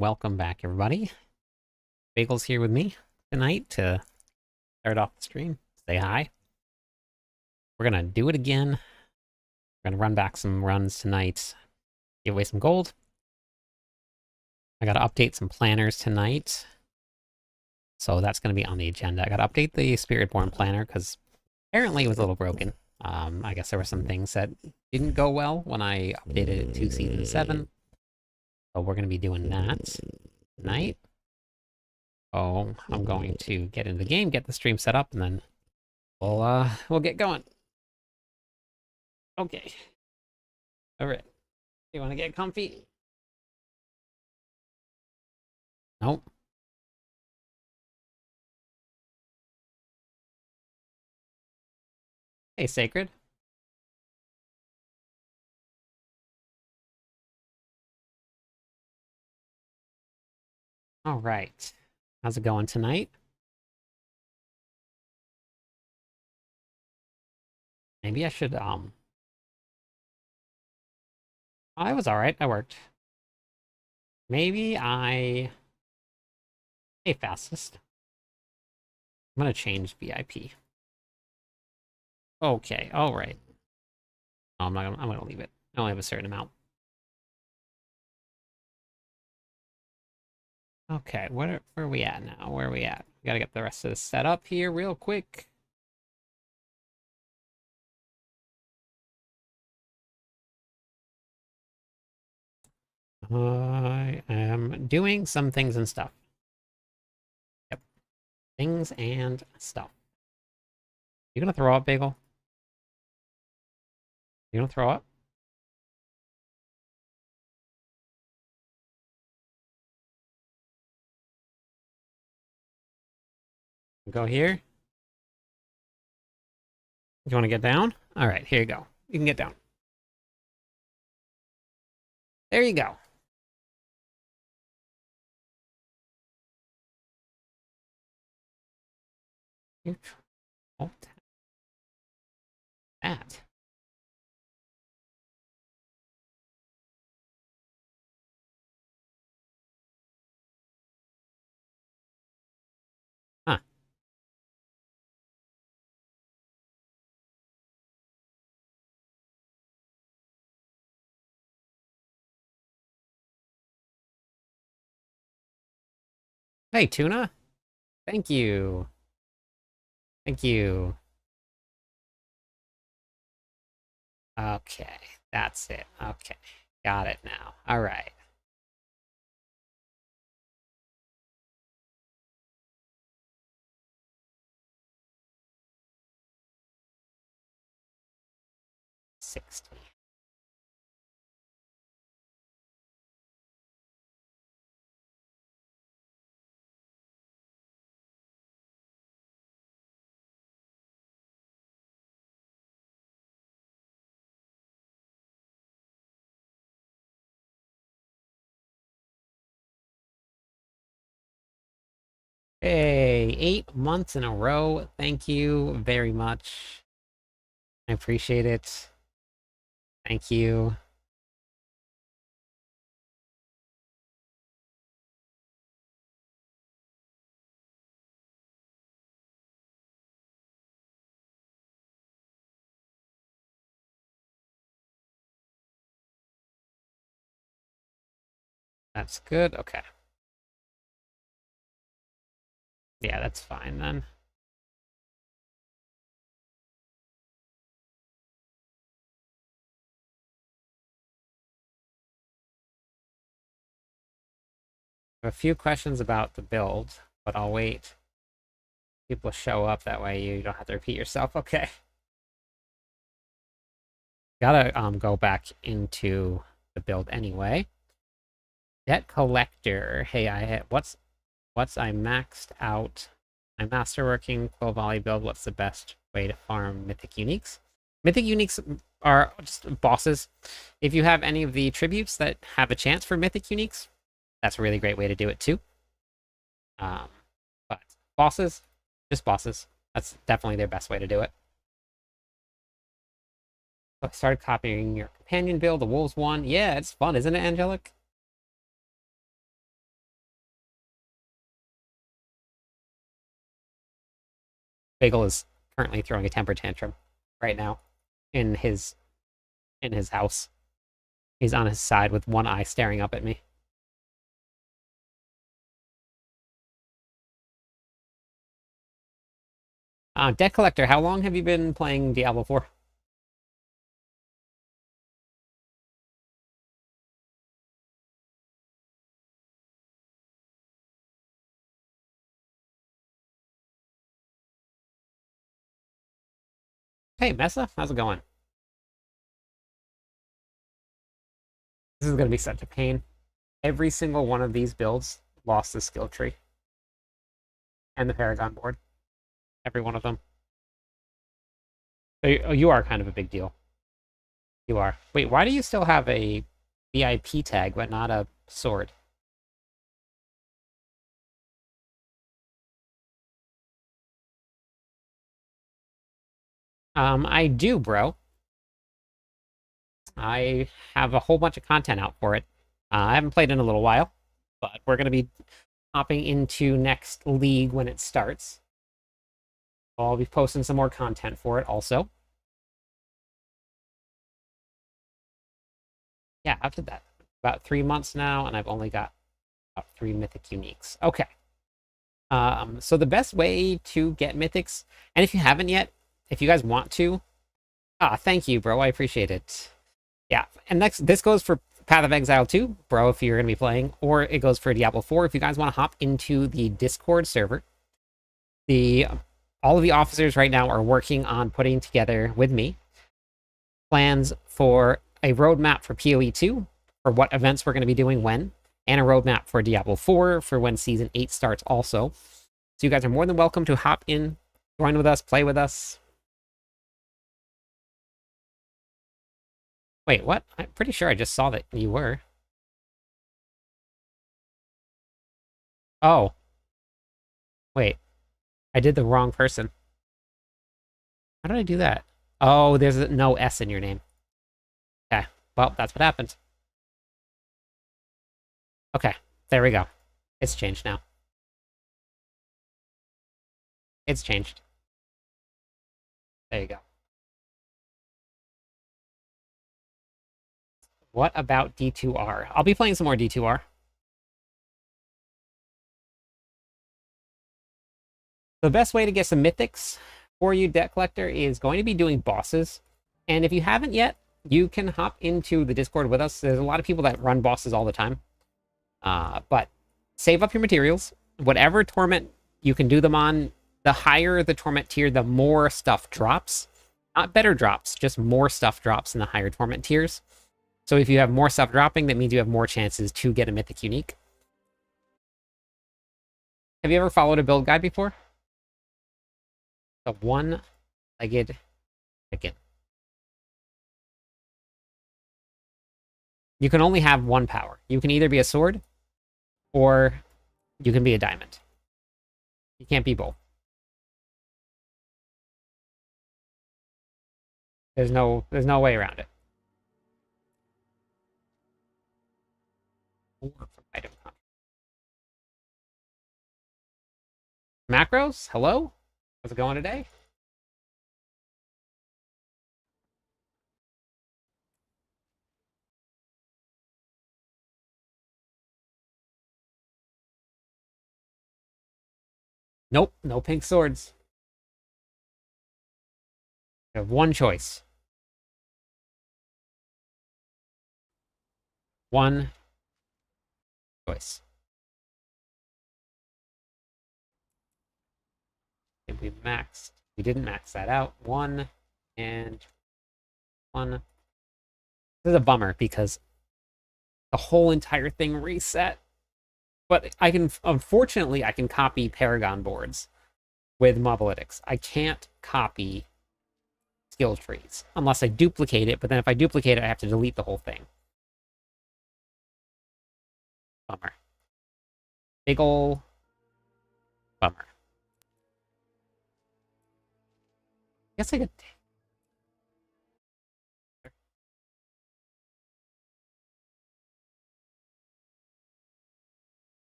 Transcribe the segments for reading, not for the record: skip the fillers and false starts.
Welcome back, everybody. Bagel's here with me tonight to start off the stream. Say hi. We're gonna do it again. We're gonna run back some runs tonight, give away some gold. I gotta update some planners tonight. So that's gonna be on the agenda. I gotta update the Spiritborn planner because apparently it was a little broken. I guess there were some things that didn't go well when I updated it to Season 7. So we're gonna be doing that tonight. Oh, I'm going to get into the game, get the stream set up, and then we'll get going. Okay. All right. You want to get comfy? Nope. Hey, Sacred. All right. How's it going tonight? Maybe I should, I was all right. I worked. Maybe I... Hey, fastest. I'm gonna change VIP. Okay, all right. No, I'm gonna leave it. I only have a certain amount. Okay, where are we at now? Where are we at? We gotta get the rest of this set up here real quick. I am doing some things and stuff. Yep. Things and stuff. You gonna throw up, Bagel? You gonna throw up? Go here. You want to get down? All right, here you go. You can get down. There you go. Oh, that. Huh. Hey, Tuna. Thank you. Thank you. Okay, that's it. Okay, got it now. All right. $60. Hey, 8 months in a row. Thank you very much. I appreciate it. Thank you. That's good. Okay. Yeah, that's fine then. I have a few questions about the build, but I'll wait. People show up that way you don't have to repeat yourself. Okay. Gotta go back into the build anyway. Debt collector. Hey, what's I maxed out my masterworking Quill Volley build. What's the best way to farm mythic uniques? Mythic uniques are just bosses. If you have any of the tributes that have a chance for mythic uniques, that's a really great way to do it too. But bosses, just bosses. That's definitely their best way to do it. I started copying your companion build, the wolves one. Yeah, it's fun, isn't it, Angelic? Bagel is currently throwing a temper tantrum right now in his house. He's on his side with one eye staring up at me. Debt Collector, how long have you been playing Diablo 4? Hey, Mesa, how's it going? This is going to be such a pain. Every single one of these builds lost the skill tree and the Paragon board. Every one of them. Oh, you are kind of a big deal. You are. Wait, why do you still have a VIP tag but not a sword? I do, bro. I have a whole bunch of content out for it. I haven't played in a little while, but we're going to be hopping into next league when it starts. I'll be posting some more content for it also. Yeah, I've did that. About 3 months now, and I've only got about 3 mythic uniques. Okay. So the best way to get mythics, and if you haven't yet, if you guys want to, thank you, bro. I appreciate it. Yeah, and this goes for Path of Exile 2, bro, if you're going to be playing, or it goes for Diablo 4 if you guys want to hop into the Discord server. All of the officers right now are working on putting together with me plans for a roadmap for PoE 2, for what events we're going to be doing when, and a roadmap for Diablo 4 for when Season 8 starts also. So you guys are more than welcome to hop in, join with us, play with us. Wait, what? I'm pretty sure I just saw that you were. Oh, wait. I did the wrong person. How did I do that? Oh, there's no S in your name. Okay, well, that's what happened. Okay, there we go. It's changed now. It's changed. There you go. What about D2R? I'll be playing some more D2R. The best way to get some mythics for you, Debt Collector, is going to be doing bosses. And if you haven't yet, you can hop into the Discord with us. There's a lot of people that run bosses all the time. But save up your materials. Whatever torment you can do them on, the higher the torment tier, the more stuff drops. Not better drops, just more stuff drops in the higher torment tiers. So if you have more stuff dropping, that means you have more chances to get a mythic unique. Have you ever followed a build guide before? The one-legged chicken. You can only have one power. You can either be a sword, or you can be a diamond. You can't be both. There's no way around it. Item macros, hello? How's it going today? Nope, no pink swords. You have one choice. One choice. And we didn't max that out. One and one. This is a bummer because the whole entire thing reset. But unfortunately, I can copy Paragon boards with Mobalytics. I can't copy skill trees unless I duplicate it, but then if I duplicate it, I have to delete the whole thing. Bummer. Big ol' bummer. Guess I could.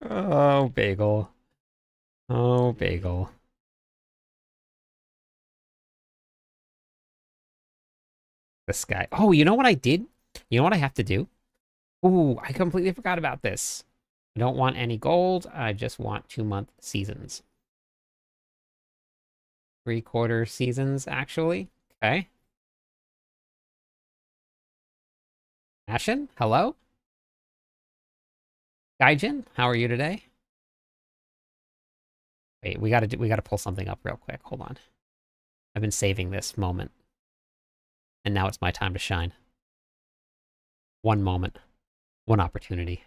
Oh, Bagel. Oh, Bagel. This guy. Oh, you know what I did? You know what I have to do? Ooh, I completely forgot about this. I don't want any gold. I just want 2-month seasons. 3/4 seasons, actually. Okay. Ashen, hello? Gaijin, how are you today? Wait, we gotta pull something up real quick. Hold on. I've been saving this moment. And now it's my time to shine. One moment. One opportunity.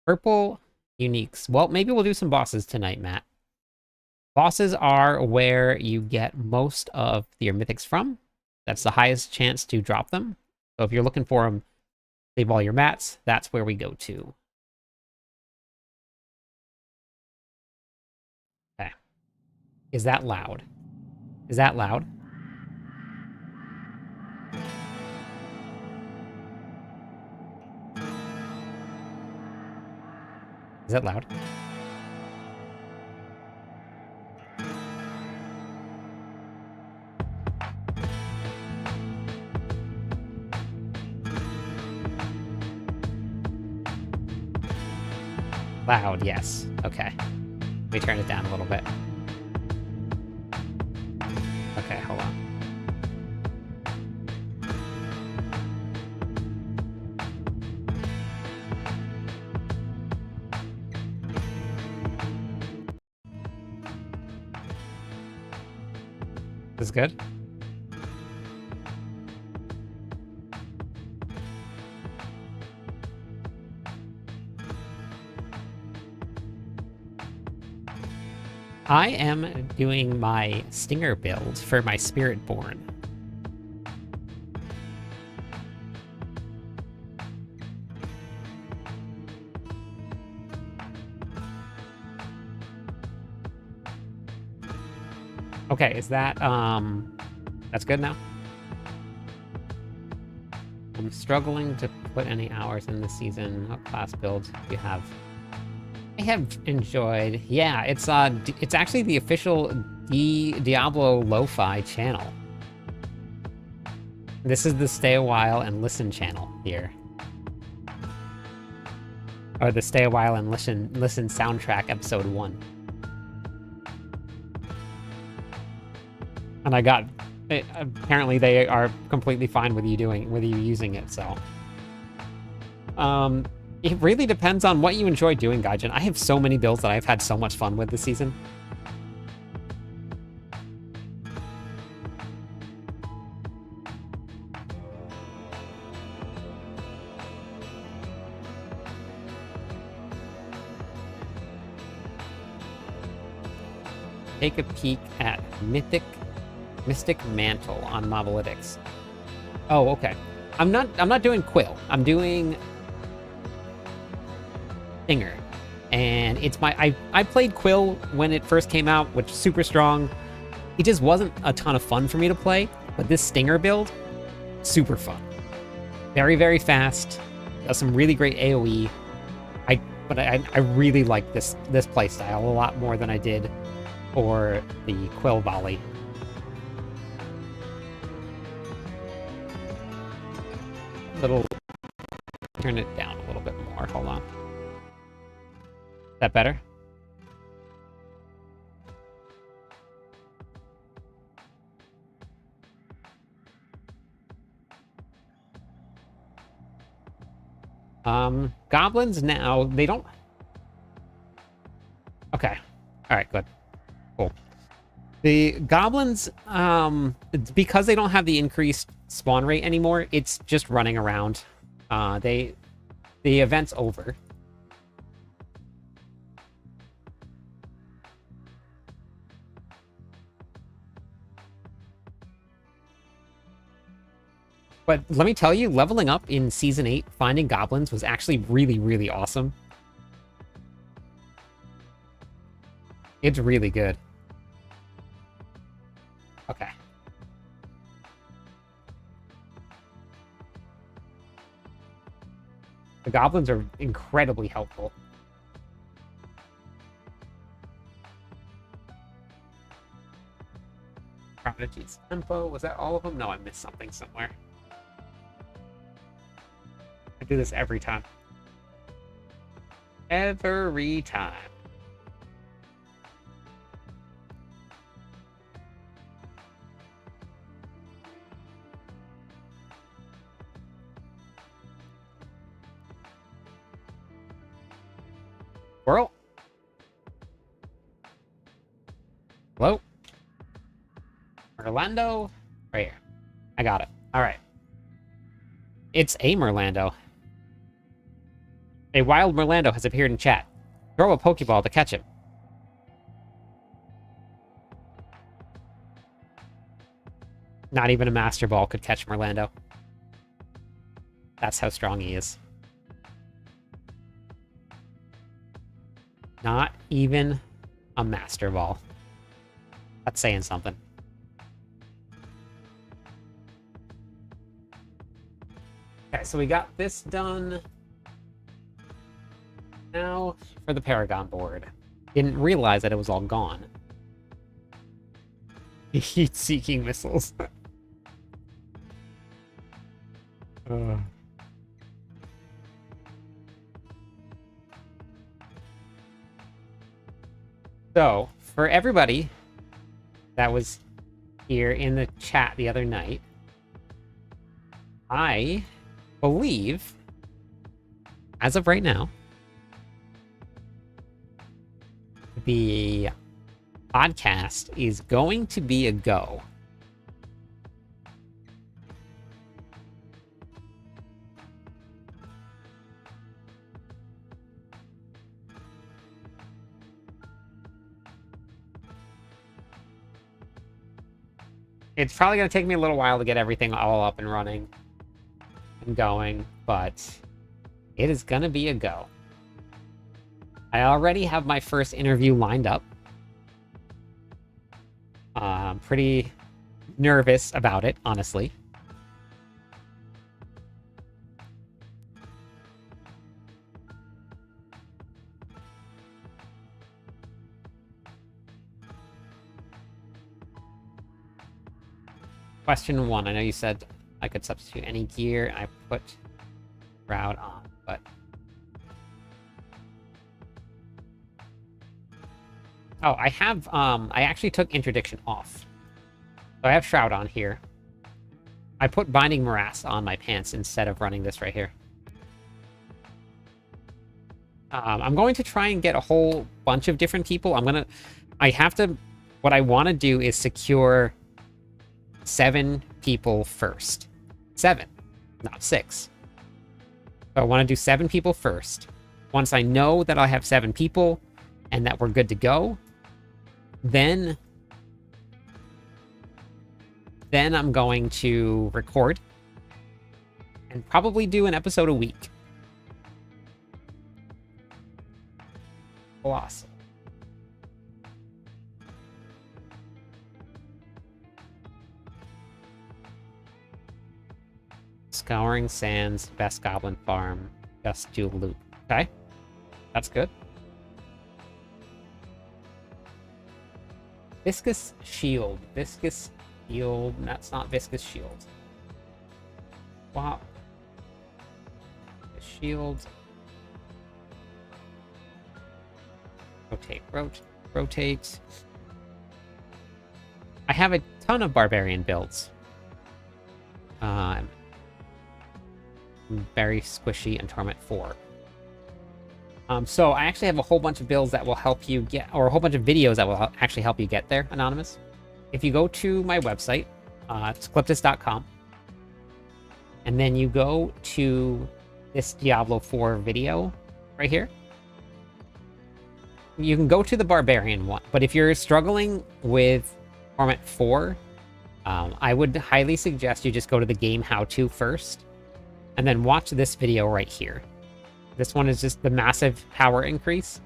Purple uniques. Well, maybe we'll do some bosses tonight, Matt. Bosses are where you get most of your mythics from. That's the highest chance to drop them. So if you're looking for them, save all your mats. That's where we go to. Okay. Is that loud? Is that loud? Is that loud? Loud, yes. Okay. Let me turn it down a little bit. Okay, hold on. This is good? I am doing my Stinger build for my Spiritborn. Okay, is that, that's good now? I'm struggling to put any hours in this season. What class build do you have? I have enjoyed, yeah, it's actually the official Diablo Lo-Fi channel. This is the Stay a While and Listen channel here. Or the Stay a While and Listen soundtrack episode 1. And I got, apparently they are completely fine with you using it, so. It really depends on what you enjoy doing, Gaijin. I have so many builds that I've had so much fun with this season. Take a peek at Mystic Mantle on Mobalytics. Oh, okay. I'm not doing Quill. I'm doing Stinger. And it's I played Quill when it first came out, which is super strong. It just wasn't a ton of fun for me to play, but this Stinger build, super fun. Very, very fast. Does some really great AoE. But I really like this playstyle a lot more than I did for the Quill Volley. Turn it down a little bit more. Hold on. Is that better? Goblins now, they don't... Okay. Alright, good. Cool. The goblins, because they don't have the increased spawn rate anymore, it's just running around. The event's over. But let me tell you, leveling up in Season 8, finding goblins was actually really, really awesome. It's really good. Okay. The goblins are incredibly helpful. Strategies. Tempo. Was that all of them? No, I missed something somewhere. I do this every time. Every time. Squirrel? Hello? Merlando? Right here. I got it. Alright. It's a Merlando. A wild Merlando has appeared in chat. Throw a Pokeball to catch him. Not even a Master Ball could catch Merlando. That's how strong he is. Not even a Master Ball. That's saying something. Okay, so we got this done. Now for the Paragon board. Didn't realize that it was all gone. Heat-seeking missiles. So, for everybody that was here in the chat the other night, I believe, as of right now, the podcast is going to be a go. It's probably going to take me a little while to get everything all up and running and going, but it is going to be a go. I already have my first interview lined up. I'm pretty nervous about it, honestly. Question 1. I know you said I could substitute any gear. I put Shroud on, but... Oh, I have, I actually took Interdiction off. So I have Shroud on here. I put Binding Morass on my pants instead of running this right here. I'm going to try and get a whole bunch of different people. What I want to do is secure 7 people first. 7, not 6. So I want to do 7 people first. Once I know that I have 7 people and that we're good to go, then I'm going to record and probably do an episode a week. Awesome. Scouring Sands, best Goblin Farm, just do loot. Okay, that's good. Viscous Shield. Viscous Shield. That's not Viscous Shield. Wow. Shield. Rotate. Rotate. I have a ton of Barbarian builds. Very squishy and Torment 4. So I actually have a whole bunch of builds that will help you get, or a whole bunch of videos that will actually help you get there, Anonymous. If you go to my website, it's cliptus.com, and then you go to this Diablo 4 video right here, you can go to the Barbarian one, but if you're struggling with Torment 4, I would highly suggest you just go to the game how-to first, and then watch this video right here. This one is just the massive power increase.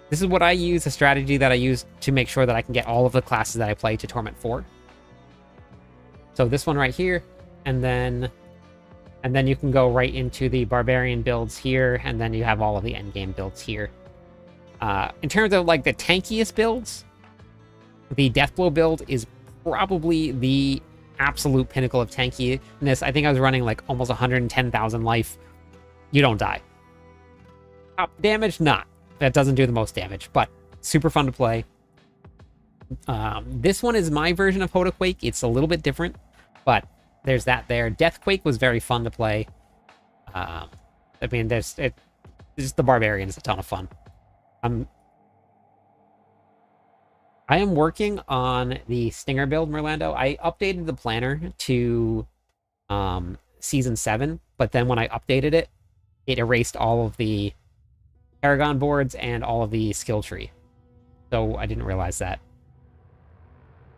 This is what I use, a strategy that I use to make sure that I can get all of the classes that I play to Torment 4. So this one right here, and then you can go right into the Barbarian builds here, and then you have all of the endgame builds here. In terms of like the tankiest builds, the Deathblow build is probably the absolute pinnacle of tankiness. I think I was running like almost 110,000 life. You don't die. Top damage, not. That doesn't do the most damage, but super fun to play. This one is my version of Hodequake. It's a little bit different, but there's that there. Deathquake was very fun to play. I mean, just the Barbarian is a ton of fun. I am working on the Stinger build, Merlando. I updated the planner to Season 7, but then when I updated it, it erased all of the Paragon boards and all of the skill tree. So I didn't realize that.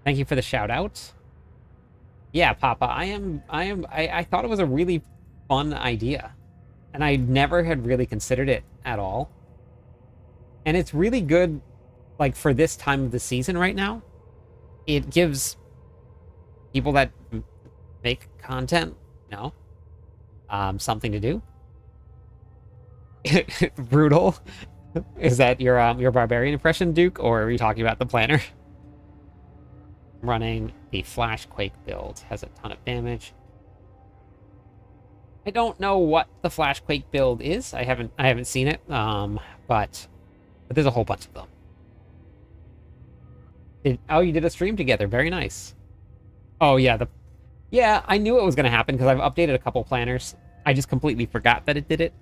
Thank you for the shout out. Yeah, Papa, I thought it was a really fun idea. And I never had really considered it at all. And it's really good, like, for this time of the season right now. It gives people that make content, something to do. Brutal. Is that your barbarian impression, Duke, or are you talking about the planner? Running the Flashquake build. Has a ton of damage. I don't know what the Flashquake build is. I haven't seen it. But there's a whole bunch of them. You did a stream together. Very nice. Oh yeah, I knew it was gonna happen because I've updated a couple planners. I just completely forgot that it did it.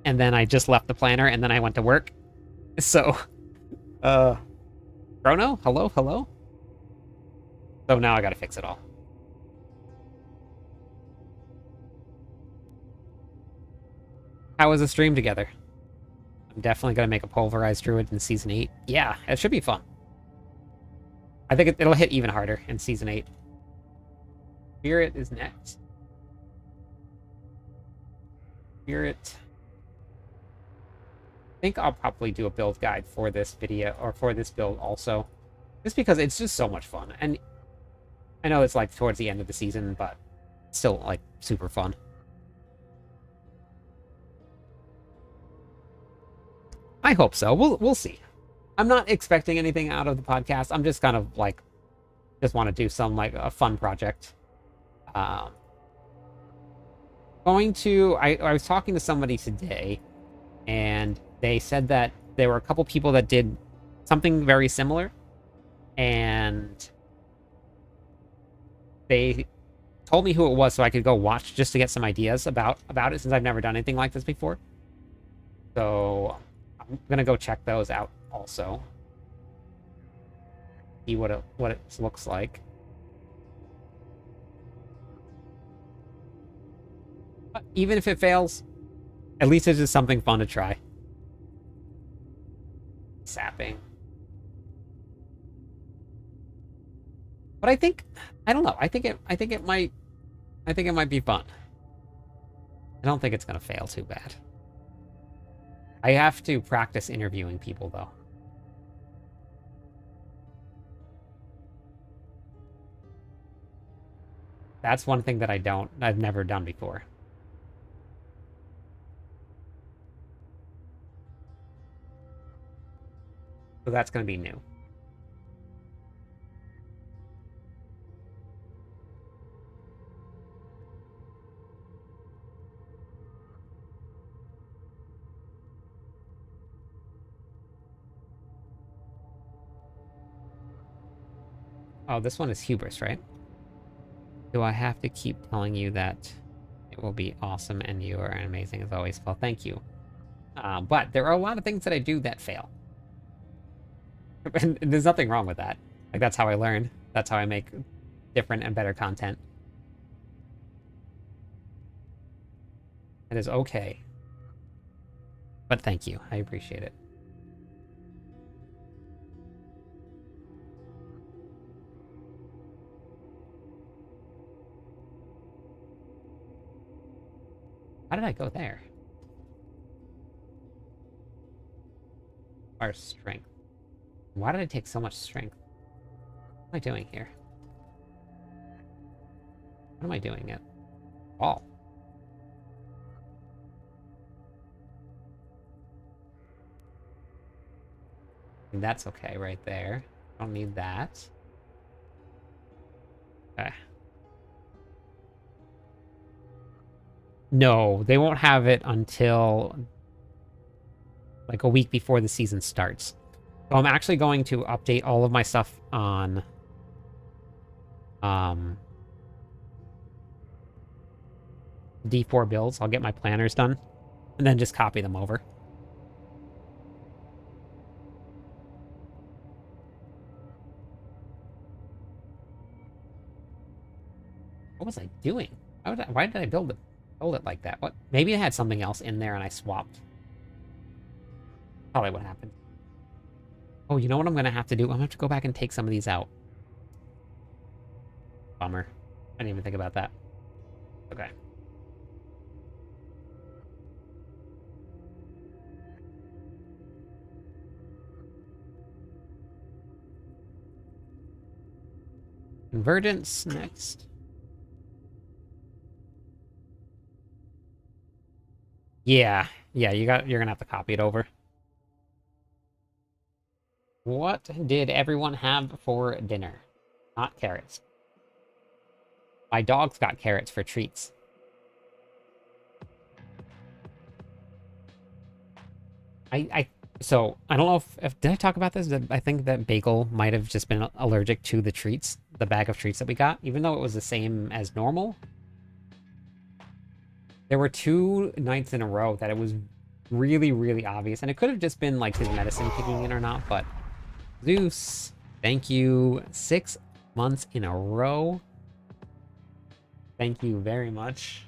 And then I just left the planner and then I went to work. So Chrono, hello. So now I gotta fix it all. How was the stream together? I'm definitely gonna make a pulverized druid in season 8. Yeah, it should be fun. I think it'll hit even harder in season 8. Spirit is next. Spirit. I think I'll probably do a build guide for this video, or for this build also. Just because it's just so much fun. And I know it's like towards the end of the season, but still like super fun. I hope so. We'll see. I'm not expecting anything out of the podcast. I'm just kind of like, just want to do some like a fun project. I was talking to somebody today, and they said that there were a couple people that did something very similar, and they told me who it was so I could go watch just to get some ideas about it, since I've never done anything like this before. So I'm gonna go check those out also. See what it looks like. But even if it fails, at least it's just something fun to try. Sapping. But I don't know. I think it might be fun. I don't think it's gonna fail too bad. I have to practice interviewing people though. That's one thing that I've never done before. So that's going to be new. Oh, this one is hubris, right? Do I have to keep telling you that it will be awesome and you are amazing as always? Well, thank you. But there are a lot of things that I do that fail. And there's nothing wrong with that. Like, that's how I learn. That's how I make different and better content. It is okay. But thank you. I appreciate it. How did I go there? Our strength. Why did I take so much strength? What am I doing here? What am I doing at all? That's okay right there. I don't need that. Okay. No, they won't have it until like a week before the season starts. So I'm actually going to update all of my stuff on D4 builds. I'll get my planners done and then just copy them over. What was I doing? Why did I build it like that? What? Maybe I had something else in there and I swapped. Probably what happened. Oh, you know what I'm gonna have to do? I'm gonna have to go back and take some of these out. Bummer. I didn't even think about that. Okay. Convergence next. Yeah, you're gonna have to copy it over. What did everyone have for dinner? Not carrots. My dogs got carrots for treats. So I don't know if did I talk about this? I think that Bagel might have just been allergic to the treats, the bag of treats that we got, even though it was the same as normal. There were 2 nights in a row that it was really, really obvious, and it could have just been like his medicine kicking in or not, but Zeus, thank you. 6 months in a row. Thank you very much.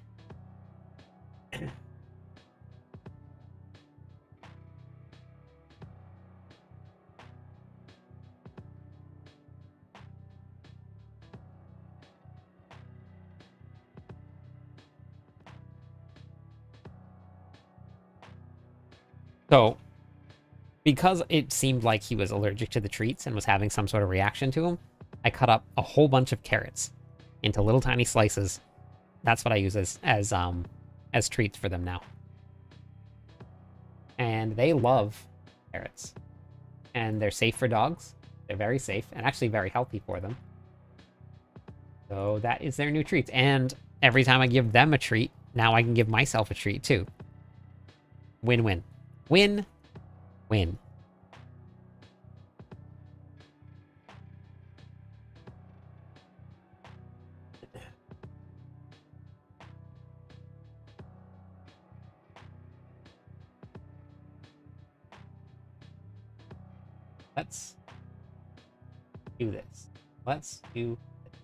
So, because it seemed like he was allergic to the treats and was having some sort of reaction to them, I cut up a whole bunch of carrots into little tiny slices. That's what I use as treats for them now. And they love carrots. And they're safe for dogs. They're very safe and actually very healthy for them. So that is their new treats. And every time I give them a treat, now I can give myself a treat too. Win-win. Win-win. Let's do this. Let's do this.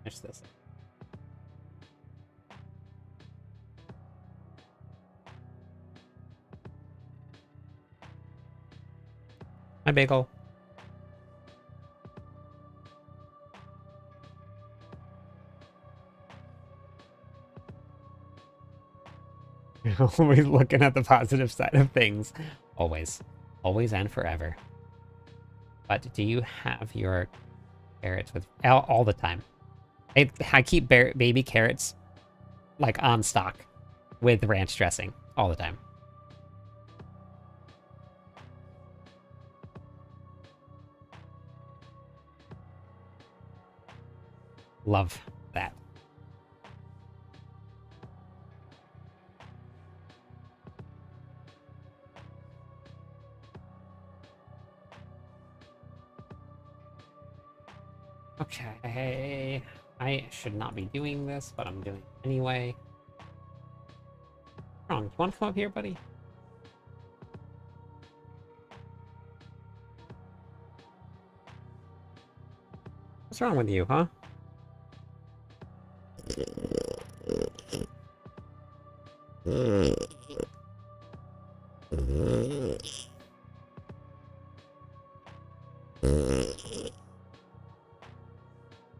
Finish this. My bagel. Always looking at the positive side of things. Always. Always and forever. But do you have your carrots with... all the time. I keep baby carrots, like, on stock with ranch dressing all the time. Love that. Okay, I should not be doing this, but I'm doing it anyway. What's wrong? You want to come up here, buddy? What's wrong with you, huh?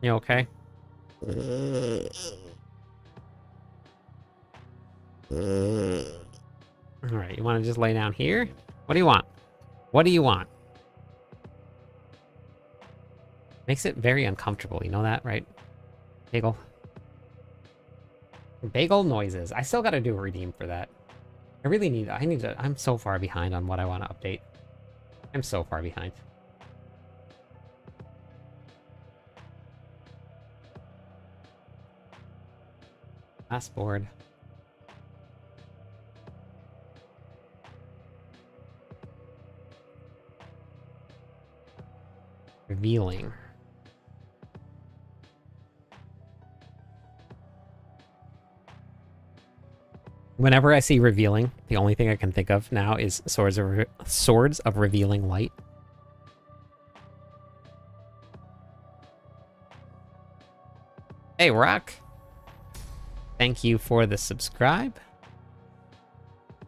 You okay? Alright, you want to just lay down here? What do you want? What do you want? Makes it very uncomfortable, you know that, right? Bagel. Bagel noises. I still gotta do a redeem for that. I'm so far behind on what I want to update. I'm so far behind. Last board. Revealing. Whenever I see revealing, the only thing I can think of now is Swords of Revealing Light. Hey, Rock. Thank you for the subscribe.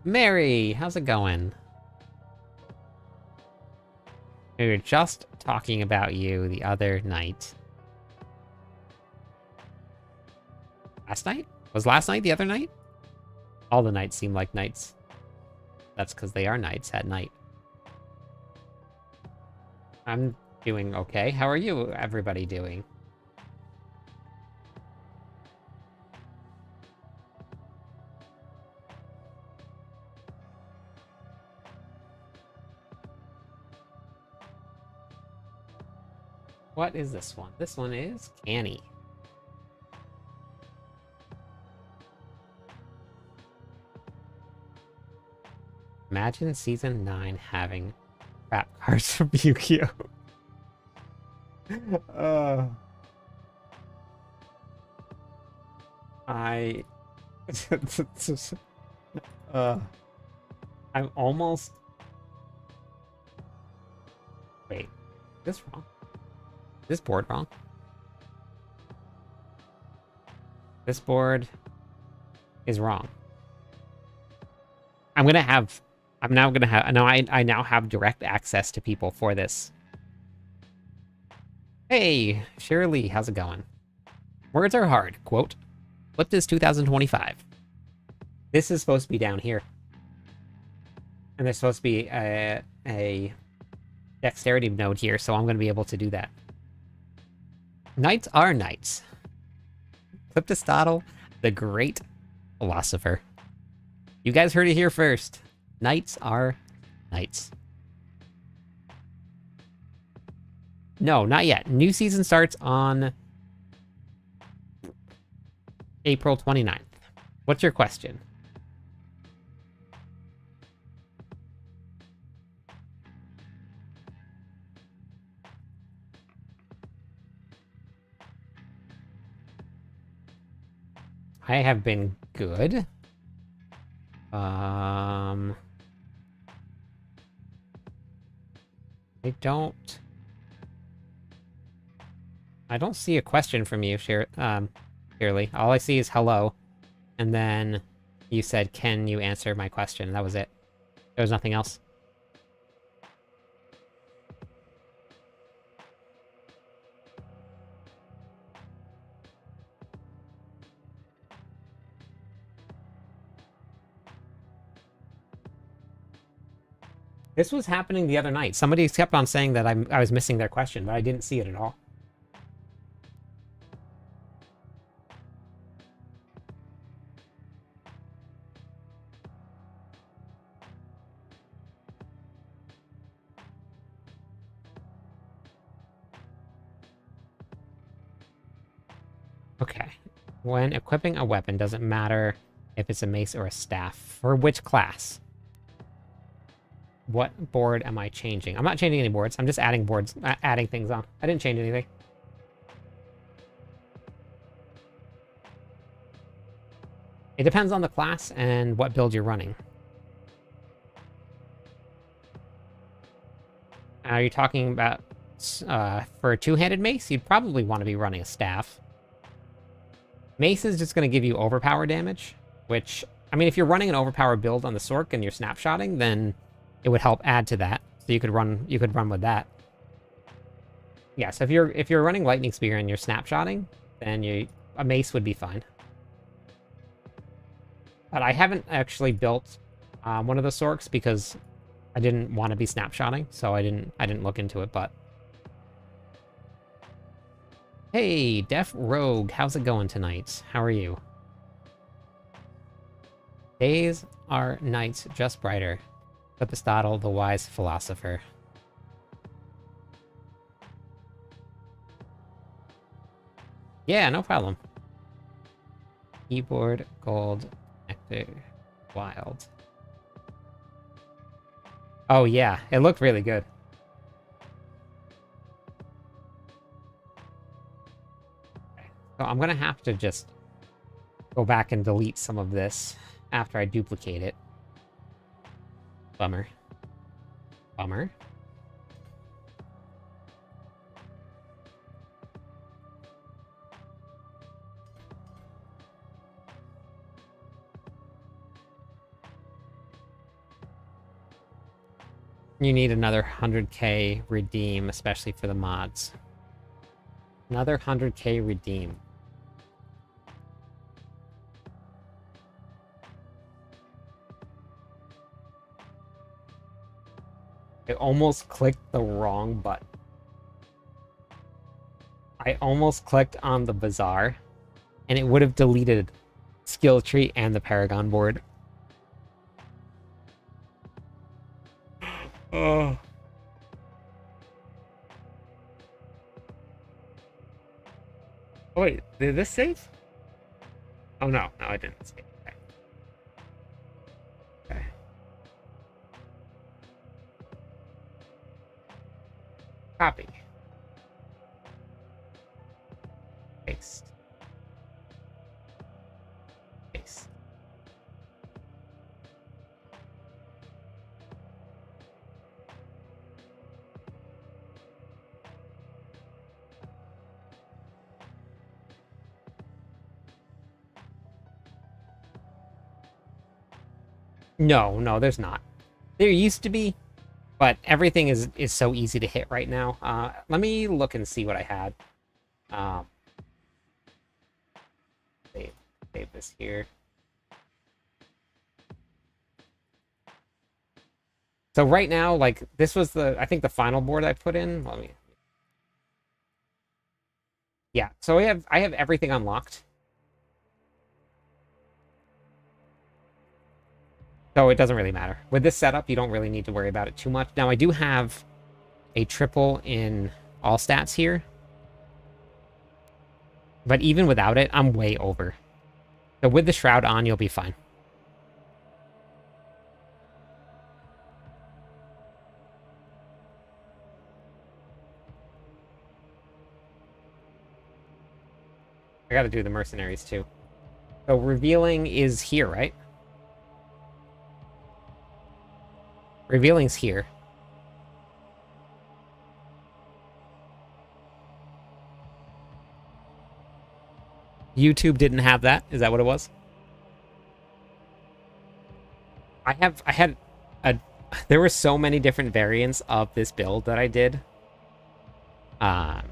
Mary, how's it going? We were just talking about you the other night. Last night? Was last night the other night? All the nights seem like nights. That's because they are nights at night. I'm doing okay. How are you, everybody, doing? What is this one? This one is Canny. Imagine Season 9 having crap cards from Yu-Gi-Oh! I'm almost... Wait, is this wrong? Is this board wrong? This board is wrong. I now have direct access to people for this. Hey, Shirley, how's it going? Words are hard, quote. Flipped is 2025. This is supposed to be down here. And there's supposed to be a dexterity node here, so I'm going to be able to do that. Knights are knights. Aristotle, the great philosopher. You guys heard it here first. Knights are knights. No, not yet. New season starts on April 29th. What's your question? I have been good. I don't see a question from you, Shirley. All I see is hello. And then you said, can you answer my question? That was it. There was nothing else. This was happening the other night. Somebody kept on saying that I was missing their question, but I didn't see it at all. Okay. When equipping a weapon, doesn't matter if it's a mace or a staff. For which class? What board am I changing? I'm not changing any boards. I'm just adding boards, adding things on. I didn't change anything. It depends on the class and what build you're running. Are you talking about for a two-handed mace? You'd probably want to be running a staff. Mace is just going to give you overpower damage, which, I mean, if you're running an overpower build on the Sork and you're snapshotting, then it would help add to that. So you could run with that. Yeah, so if you're running Lightning Spear and you're snapshotting, then a mace would be fine. But I haven't actually built one of the Sorks because I didn't want to be snapshotting, so I didn't look into it, but hey, Def Rogue, how's it going tonight? How are you? Days are nights, just brighter. Aristotle, the wise philosopher. Yeah, no problem. Keyboard, gold, connector, wild. Oh yeah, it looked really good. So I'm gonna have to just go back and delete some of this after I duplicate it. Bummer. Bummer. You need another 100k redeem, especially for the mods. Another 100k redeem. I almost clicked the wrong button. I almost clicked on the bazaar, and it would have deleted skill tree and the Paragon board. Oh. Oh wait, did this save? Oh no, no, I didn't save. Okay. Okay. Copy. Paste. Paste. No, no, there's not. There used to be, but everything is so easy to hit right now. Let me look and see what I had. Um, save this here. So right now, like this was I think the final board I put in. Let me. Yeah, so I have everything unlocked. So it doesn't really matter. With this setup, you don't really need to worry about it too much. Now I do have a triple in all stats here. But even without it, I'm way over. So with the shroud on, you'll be fine. I gotta do the mercenaries too. So revealing is here, right? Revealing's here. YouTube didn't have that. Is that what it was? I had a there were so many different variants of this build that I did. Um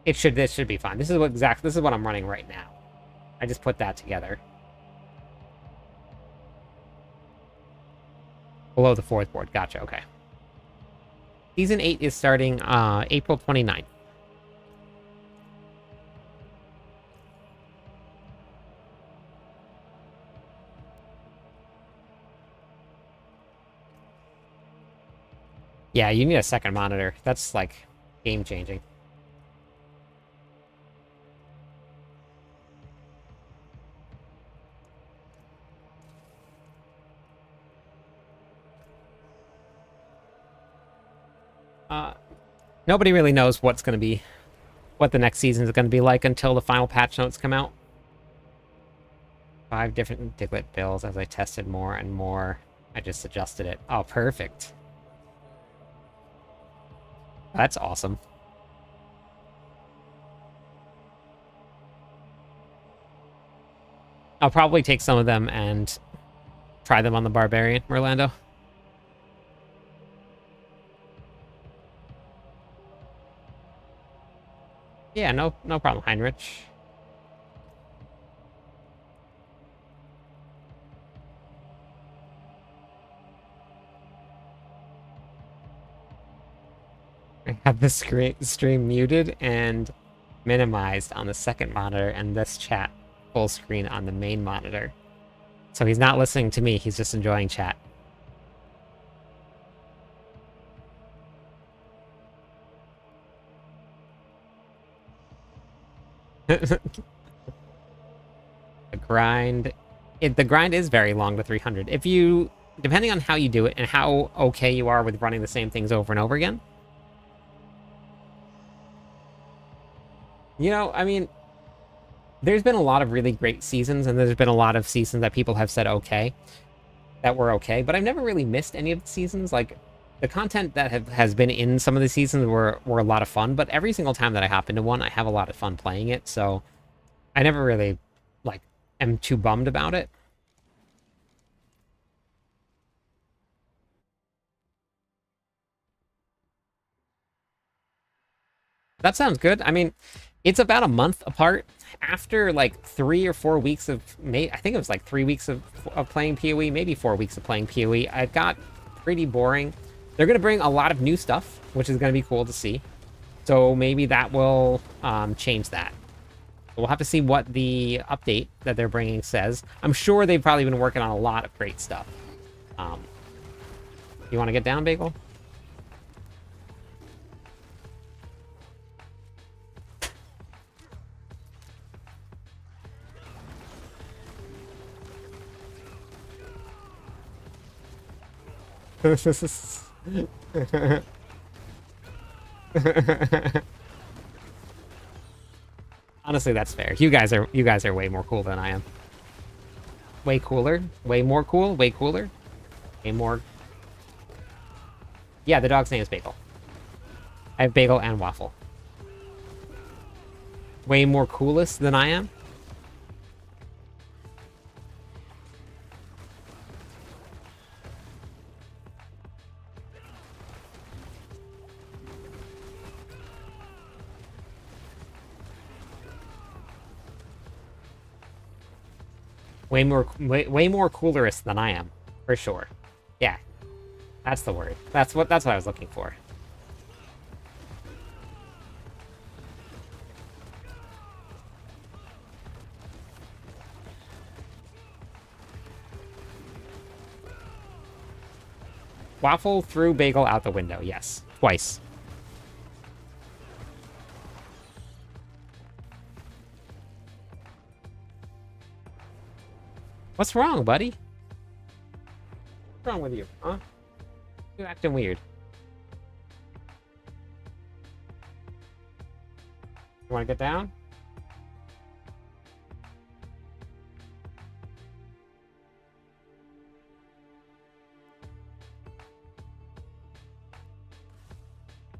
this should be fine. This is what I'm running right now. I just put that together. Below the fourth board. Gotcha, okay. Season 8 is starting April 29th. Yeah, you need a second monitor. That's like game changing. Nobody really knows what the next season is going to be like until the final patch notes come out. 5 different Diglett builds as I tested more and more. I just adjusted it. Oh, perfect. That's awesome. I'll probably take some of them and try them on the Barbarian, Orlando. Yeah, no problem, Heinrich. I have the stream muted and minimized on the second monitor and this chat full screen on the main monitor. So he's not listening to me, he's just enjoying chat. grind, the grind is very long to 300. If you, depending on how you do it and how okay you are with running the same things over and over again. You know, I mean, there's been a lot of really great seasons, and there's been a lot of seasons that people have said okay, that were okay, but I've never really missed any of the seasons. Like, the content that has been in some of the seasons were a lot of fun, but every single time that I hop into one, I have a lot of fun playing it, so I never really, like, am too bummed about it. That sounds good. I mean, it's about a month apart. After like 3 or 4 weeks of, I think it was like 3 weeks of playing PoE, maybe 4 weeks of playing PoE, I got pretty boring. They're going to bring a lot of new stuff, which is going to be cool to see. So maybe that will change that. We'll have to see what the update that they're bringing says. I'm sure they've probably been working on a lot of great stuff. You want to get down, Bagel? Honestly, that's fair. You guys are way more cool than I am. Way cooler, way more cool, way cooler, way more. Yeah, the dog's name is Bagel. I have Bagel and Waffle. Way more coolest than I am. Way more coolerist than I am, for sure. Yeah, that's the word. That's what I was looking for. Waffle threw Bagel out the window. Yes, twice. What's wrong, buddy? What's wrong with you, huh? You acting weird. You want to get down?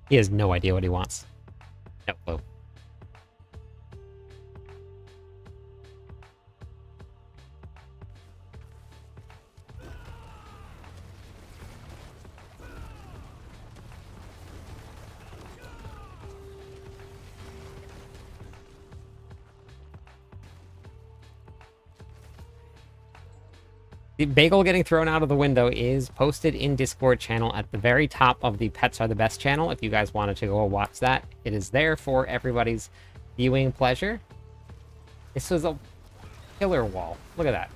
He has no idea what he wants. No clue. The Bagel getting thrown out of the window is posted in Discord channel at the very top of the Pets Are the Best channel. If you guys wanted to go watch that, it is there for everybody's viewing pleasure. This was a killer wall. Look at that.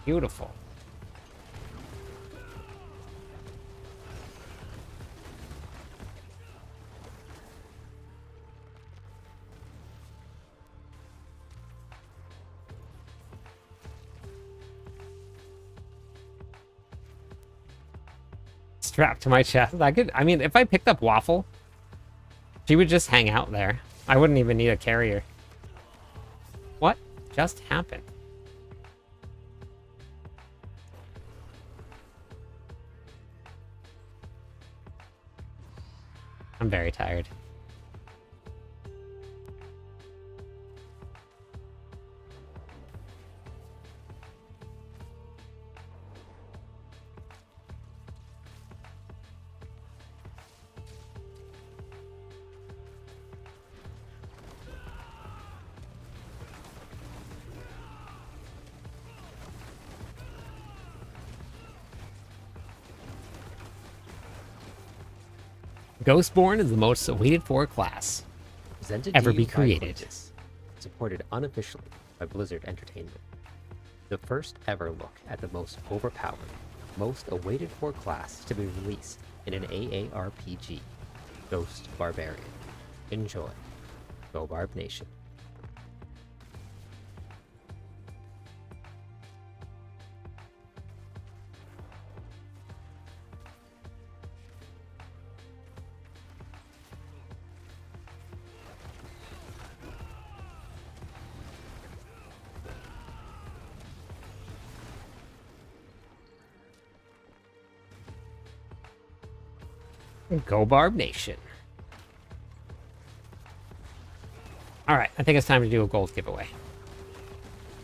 Beautiful. Strapped to my chest. I mean, if I picked up Waffle, she would just hang out there. I wouldn't even need a carrier. What just happened? I'm very tired. Ghostborn is the most awaited for class ever be created. Supported unofficially by Blizzard Entertainment. The first ever look at the most overpowered, most awaited for class to be released in an AARPG. Ghost Barbarian. Enjoy. Go Barb Nation. Go Barb Nation. Alright, I think it's time to do a gold giveaway.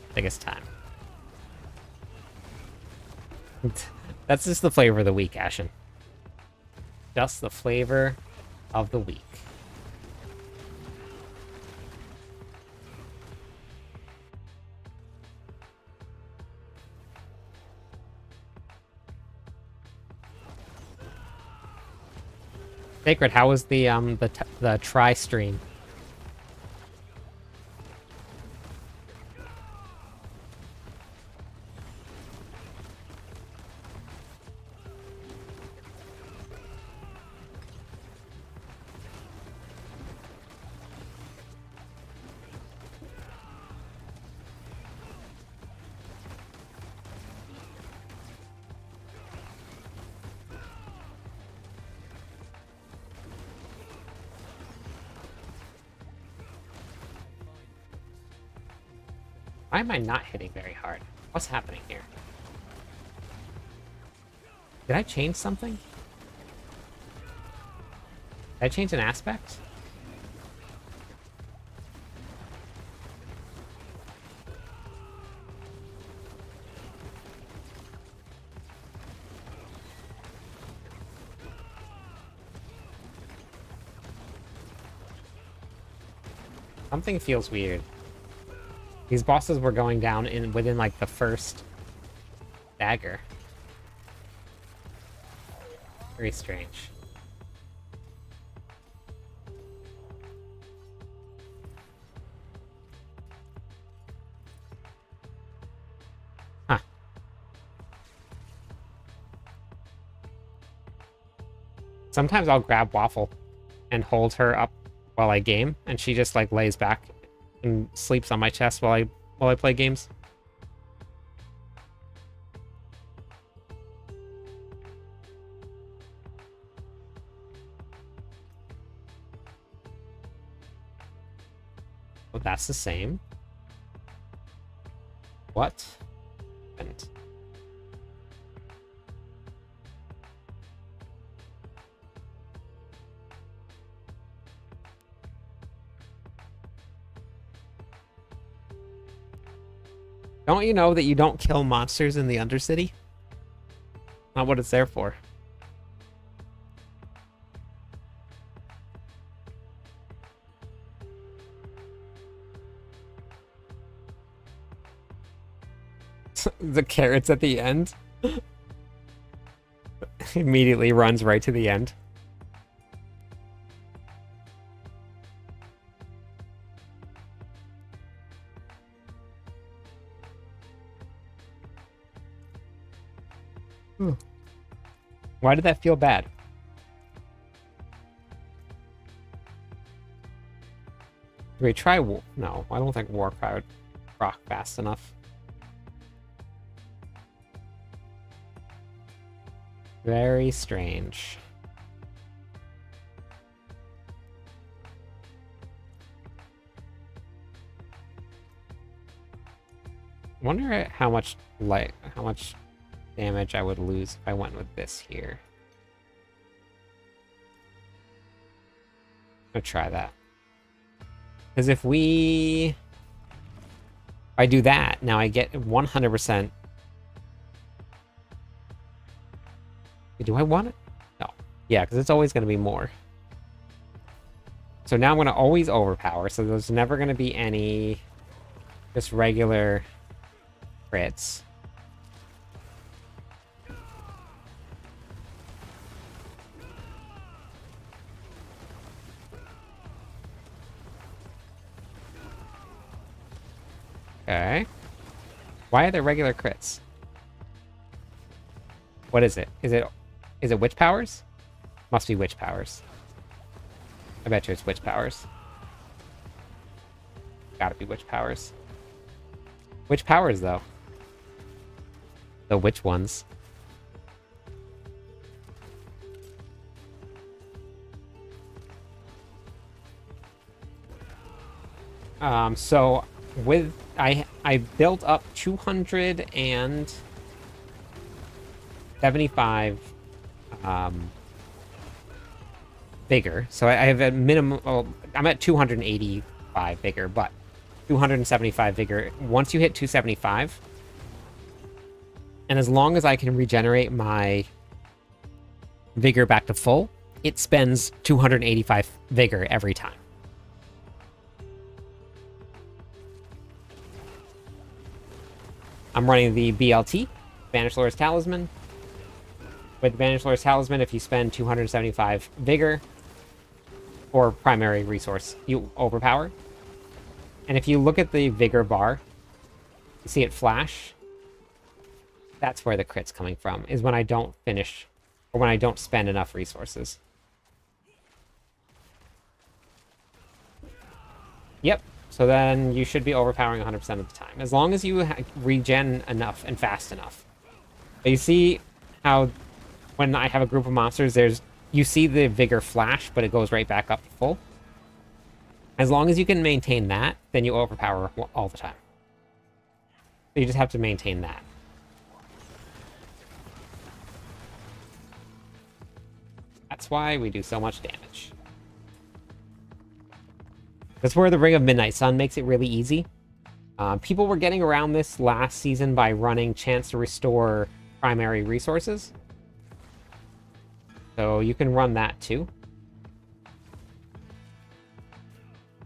I think it's time. That's just the flavor of the week, Ashen. Just the flavor of the week. Sacred, how was the try stream? Why am I not hitting very hard? What's happening here? Did I change something? Did I change an aspect? Something feels weird. These bosses were going down within like the first dagger. Very strange. Huh. Sometimes I'll grab Waffle and hold her up while I game, and she just like lays back and sleeps on my chest while I play games. Oh, that's the same. What? And don't you know that you don't kill monsters in the Undercity? Not what it's there for. The carrots at the end. Immediately runs right to the end. Why did that feel bad? Do we try war? No, I don't think Warcry would proc fast enough. Very strange. Wonder how much damage I would lose if I went with this here. I'm gonna try that. Because if I do that, now I get 100%. Do I want it? No. Yeah, because it's always going to be more. So now I'm going to always overpower, so there's never going to be any just regular crits. Okay. Why are there regular crits? What is it? Is it witch powers? Must be witch powers. I bet you it's witch powers. Gotta be witch powers. Which powers, though? The witch ones. So with I built up 275 vigor. So I have a minimum. Well, I'm at 285 vigor, but 275 vigor. Once you hit 275, and as long as I can regenerate my vigor back to full, it spends 285 vigor every time. I'm running the BLT, Banished Lord's Talisman. With Banished Lord's Talisman, if you spend 275 vigor or primary resource, you overpower. And if you look at the vigor bar, you see it flash. That's where the crit's coming from, is when I don't finish, or when I don't spend enough resources. Yep, so then you should be overpowering 100% of the time, as long as you regen enough and fast enough. But you see how when I have a group of monsters, you see the vigor flash, but it goes right back up to full. As long as you can maintain that, then you overpower all the time. So you just have to maintain that. That's why we do so much damage. That's where the Ring of Midnight Sun makes it really easy. People were getting around this last season by running Chance to Restore primary resources. So you can run that too.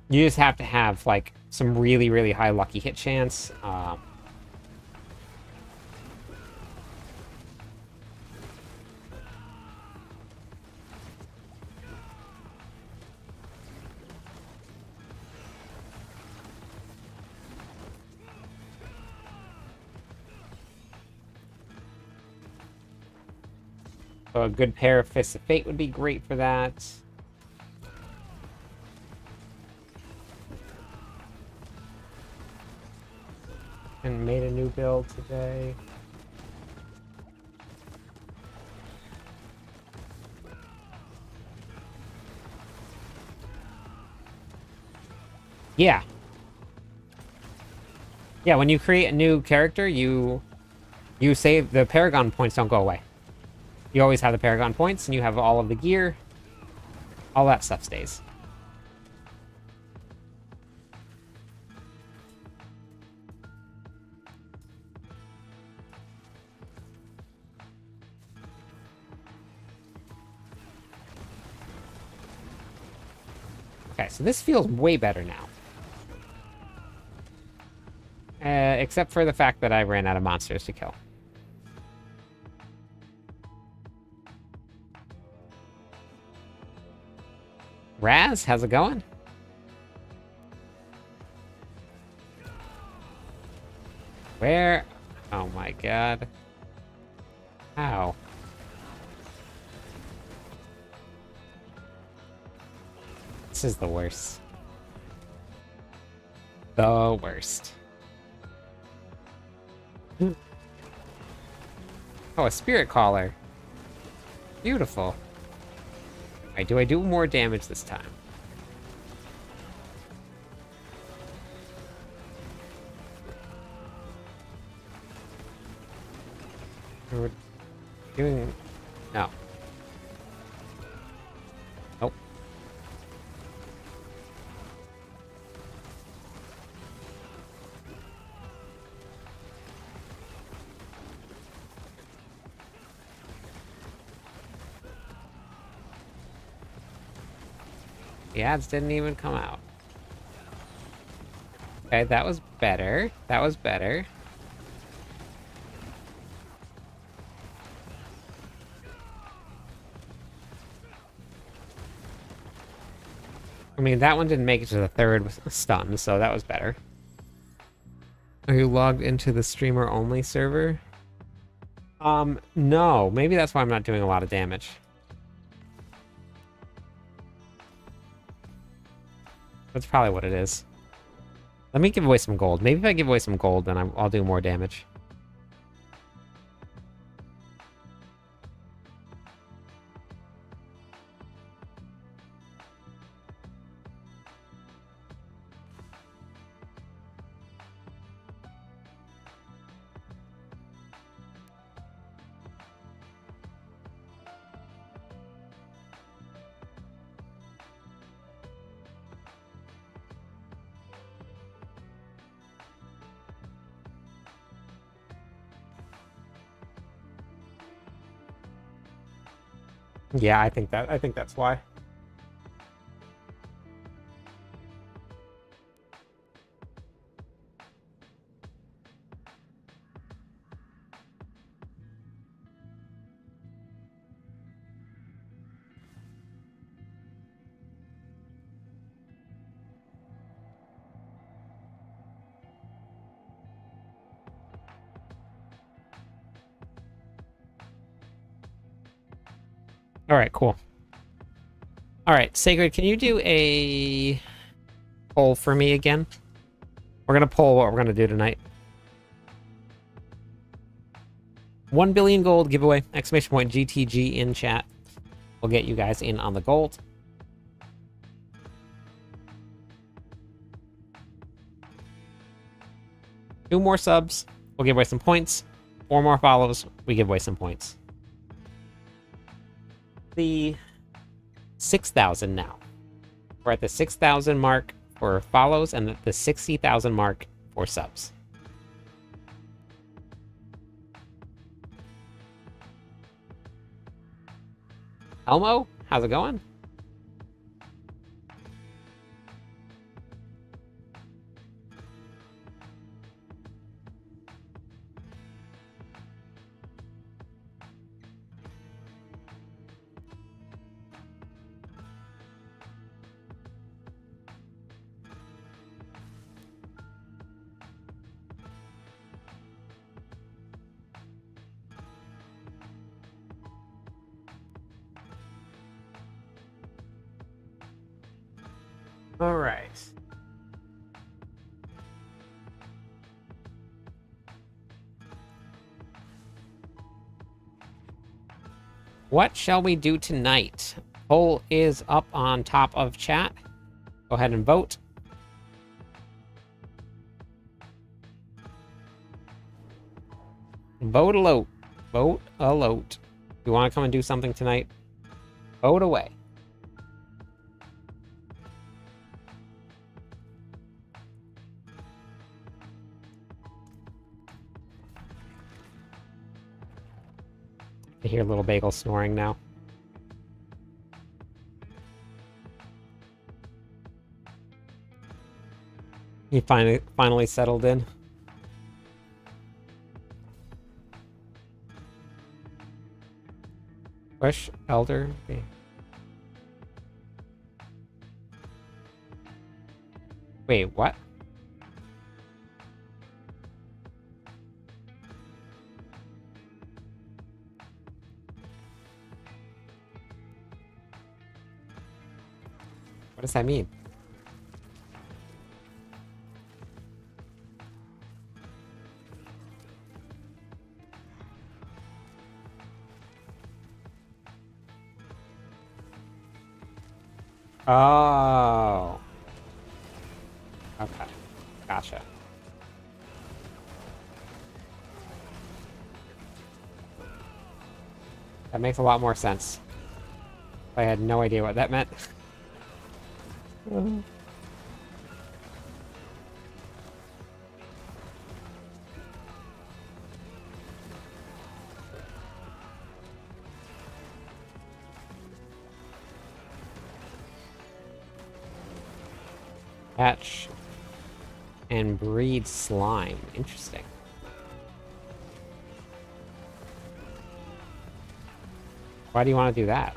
You just have to have, like, some really, really high lucky hit chance. So a good pair of Fists of Fate would be great for that. And made a new build today. Yeah. Yeah, when you create a new character, you save the Paragon points don't go away. You always have the Paragon points, and you have all of the gear. All that stuff stays. Okay, so this feels way better now. Except for the fact that I ran out of monsters to kill. Raz, how's it going? Where? Oh my god. How? This is the worst. The worst. Oh, a Spirit Caller. Beautiful. Alright, do I do more damage this time? We're doing... No. Nope. The ads didn't even come out. Okay, that was better. That was better. I mean, that one didn't make it to the third stun, so that was better. Are you logged into the streamer-only server? No. Maybe that's why I'm not doing a lot of damage. That's probably what it is. Let me give away some gold. Maybe if I give away some gold, then I'll do more damage. Yeah, I think that's why. All right, cool. All right, Sacred, can you do a poll for me again? We're gonna poll what we're gonna do tonight. 1 billion gold giveaway! Exclamation point GTG in chat. We'll get you guys in on the gold. Two more subs, we'll give away some points. 4 more follows, we give away some points. The 6,000 now. We're at the 6,000 mark for follows and the 60,000 mark for subs. Elmo, how's it going? All right. What shall we do tonight? Poll is up on top of chat. Go ahead and vote. Vote alote. Vote alote. If you want to come and do something tonight, vote away. I hear little Bagel snoring now. He finally settled in. Push Elder. Wait, what? What does that mean? Oh. Okay. Gotcha. That makes a lot more sense. I had no idea what that meant. Hatch and breed slime. Interesting. Why do you want to do that?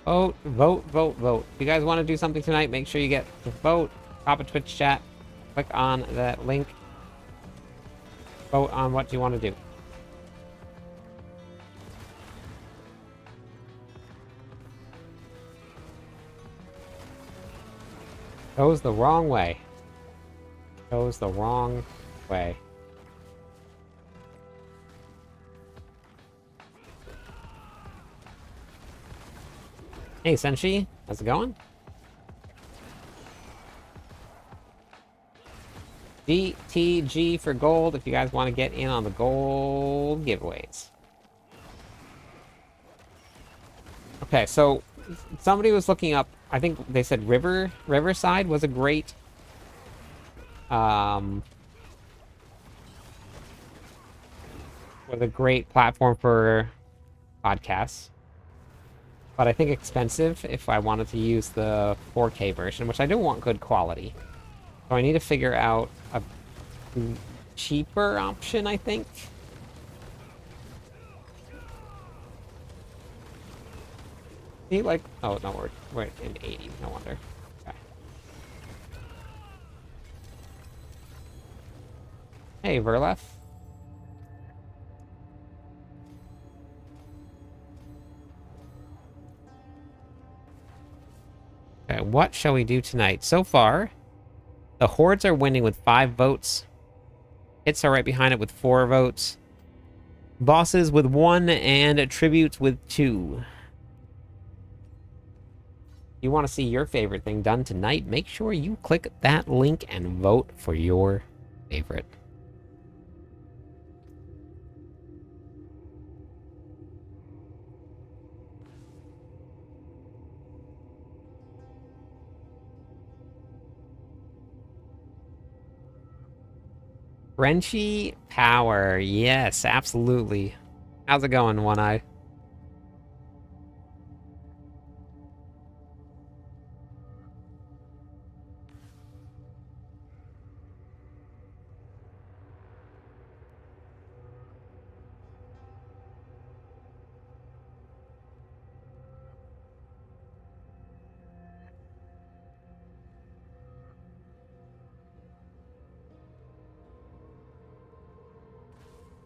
Vote, vote, vote, vote. If you guys want to do something tonight, make sure you get to vote. Top of Twitch chat. Click on that link. Vote on what you want to do. Goes the wrong way. Goes the wrong way. Hey, Senshi. How's it going? GTG for gold if you guys want to get in on the gold giveaways. Okay, so somebody was looking up, I think they said Riverside was a great was a great platform for podcasts. But I think expensive if I wanted to use the 4K version, which I do want good quality. So I need to figure out a cheaper option, I think. See, like, oh no, we're in 80, no wonder. Okay. Hey, Verlef. Okay, what shall we do tonight? So far, the hordes are winning with 5 votes. Hits are right behind it with 4 votes. Bosses with 1 and tributes with 2. If you want to see your favorite thing done tonight, make sure you click that link and vote for your favorite. Frenchie Power. Yes, absolutely. How's it going, One Eye?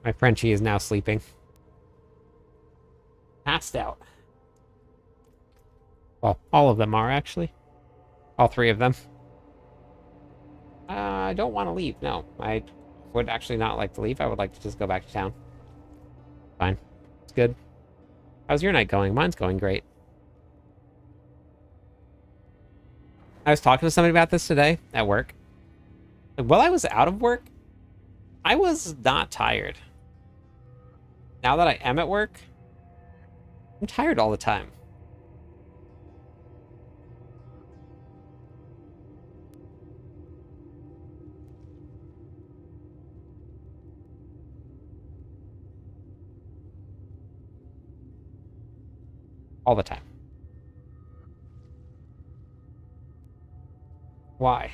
My Frenchie is now sleeping. Passed out. Well, all of them are, actually. All 3 of them. I don't want to leave, no. I would actually not like to leave. I would like to just go back to town. Fine. It's good. How's your night going? Mine's going great. I was talking to somebody about this today at work. Like, while I was out of work, I was not tired. Now that I am at work, I'm tired all the time. All the time. Why?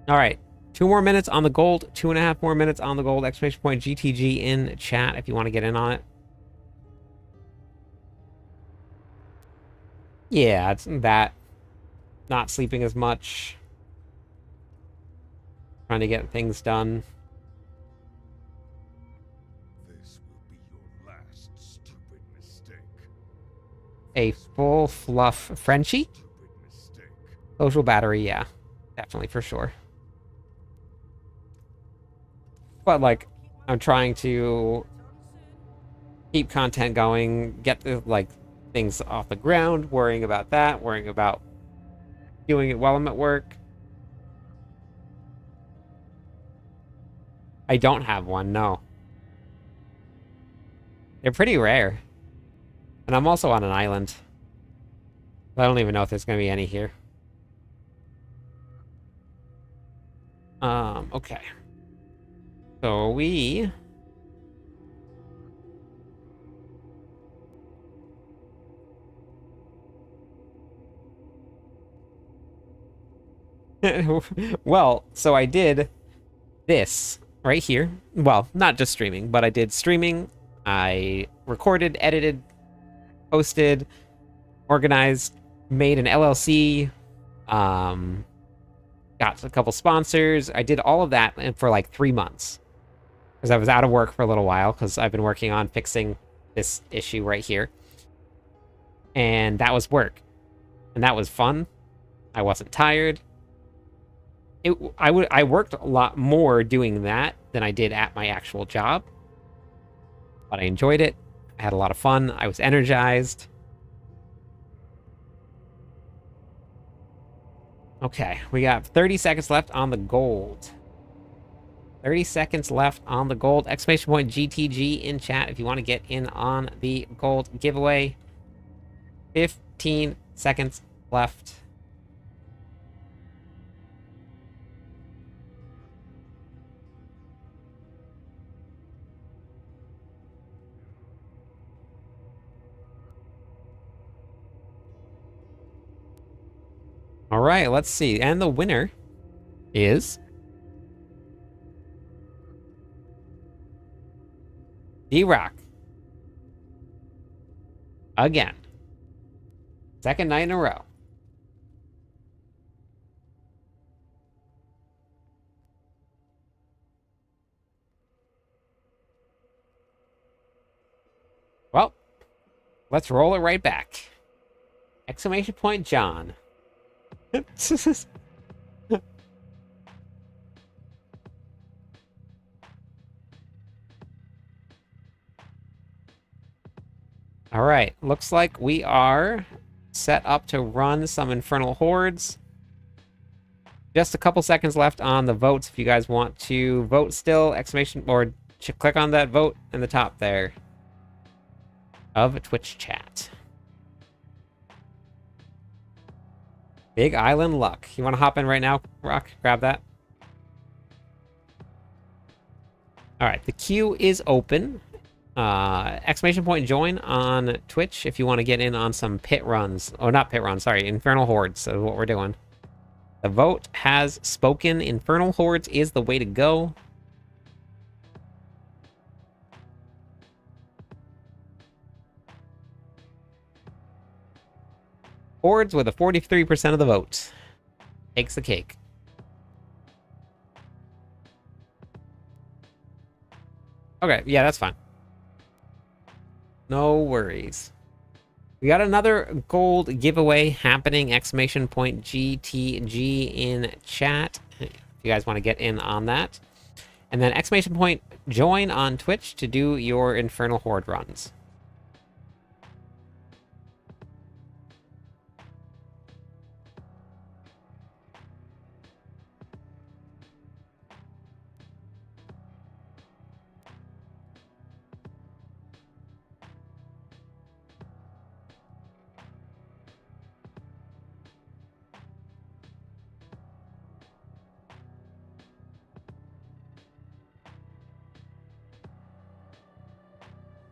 All right. 2 more minutes on the gold. 2.5 more minutes on the gold. Exclamation point GTG in chat if you want to get in on it. Yeah, it's that. Not sleeping as much. Trying to get things done. This will be your last stupid mistake. A full fluff Frenchie? Stupid mistake. Social battery, yeah. Definitely, for sure. But, like, I'm trying to keep content going, get the, like, things off the ground, worrying about that, worrying about doing it while I'm at work. I don't have one, no. They're pretty rare. And I'm also on an island. I don't even know if there's going to be any here. Okay. So we... well, so I did this right here. Well, not just streaming, but I did streaming. I recorded, edited, posted, organized, made an LLC, got a couple sponsors. I did all of that for like 3 months because I was out of work for a little while because I've been working on fixing this issue right here. And that was work. And that was fun. I wasn't tired. I worked a lot more doing that than I did at my actual job. But I enjoyed it. I had a lot of fun. I was energized. Okay, we got 30 seconds left on the gold. 30 seconds left on the gold. Exclamation point GTG in chat if you want to get in on the gold giveaway. 15 seconds left. All right, let's see. And the winner is D-Rock. Again. Second night in a row. Well, let's roll it right back. Exclamation point John. All right, looks like we are set up to run some Infernal Hordes. Just a couple seconds left on the votes if you guys want to vote still. Exclamation or click on that vote in the top there of Twitch chat. Big Island Luck. You want to hop in right now, Rock? Grab that. All right, the queue is open. Exclamation point join on Twitch if you want to get in on some pit runs. Oh, not pit runs, sorry. Infernal Hordes is what we're doing. The vote has spoken. Infernal Hordes is the way to go. Hordes with a 43% of the vote. Takes the cake. Okay, yeah, that's fine. No worries. We got another gold giveaway happening. Exclamation point GTG in chat if you guys want to get in on that. And then exclamation point join on Twitch to do your Infernal Horde runs.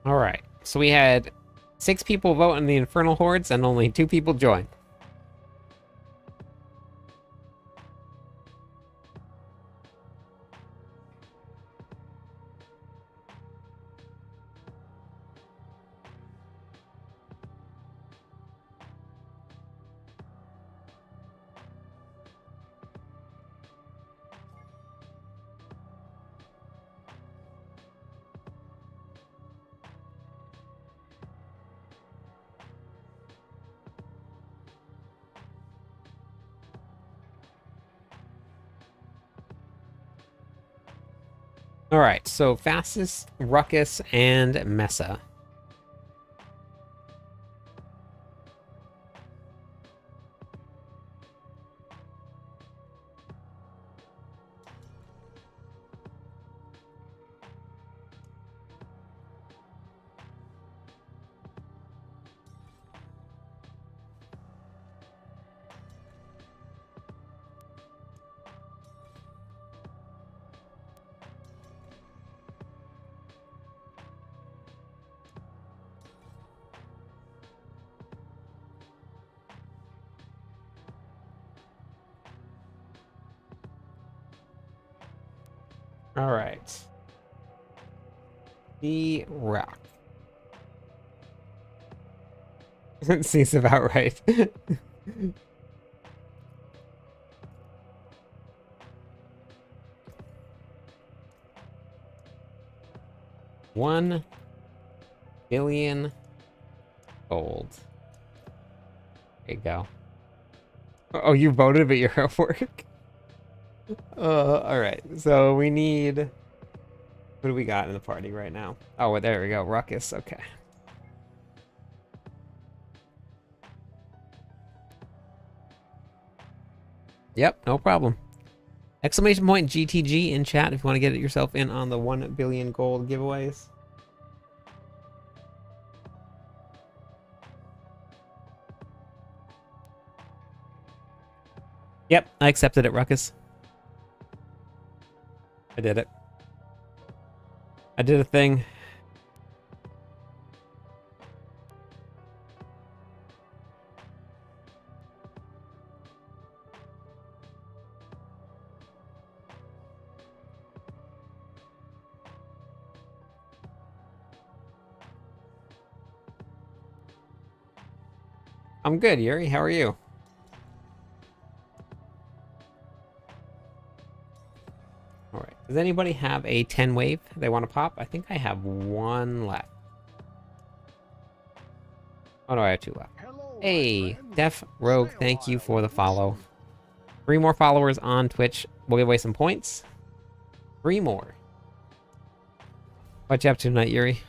All right, so we had 6 people vote in the Infernal Hordes and only 2 people joined. All right, so Fastest, Ruckus, and Mesa. All right. The Rock. Seems about right. $1 billion gold. There you go. Oh, you voted, but you're at work? All right. So we need... What do we got in the party right now? Oh, well, there we go. Ruckus. Okay. Yep, no problem. Exclamation point GTG in chat if you want to get yourself in on the 1 billion gold giveaways. Yep, I accepted it, Ruckus. I did it. I did a thing. I'm good, Yuri. How are you? All right. Does anybody have a 10 wave they want to pop? I think I have one left. Oh no, I have two left. Hey, Def Rogue, thank you for the follow. 3 more followers on Twitch. We'll give away some points. 3 more. What you up to tonight, Yuri?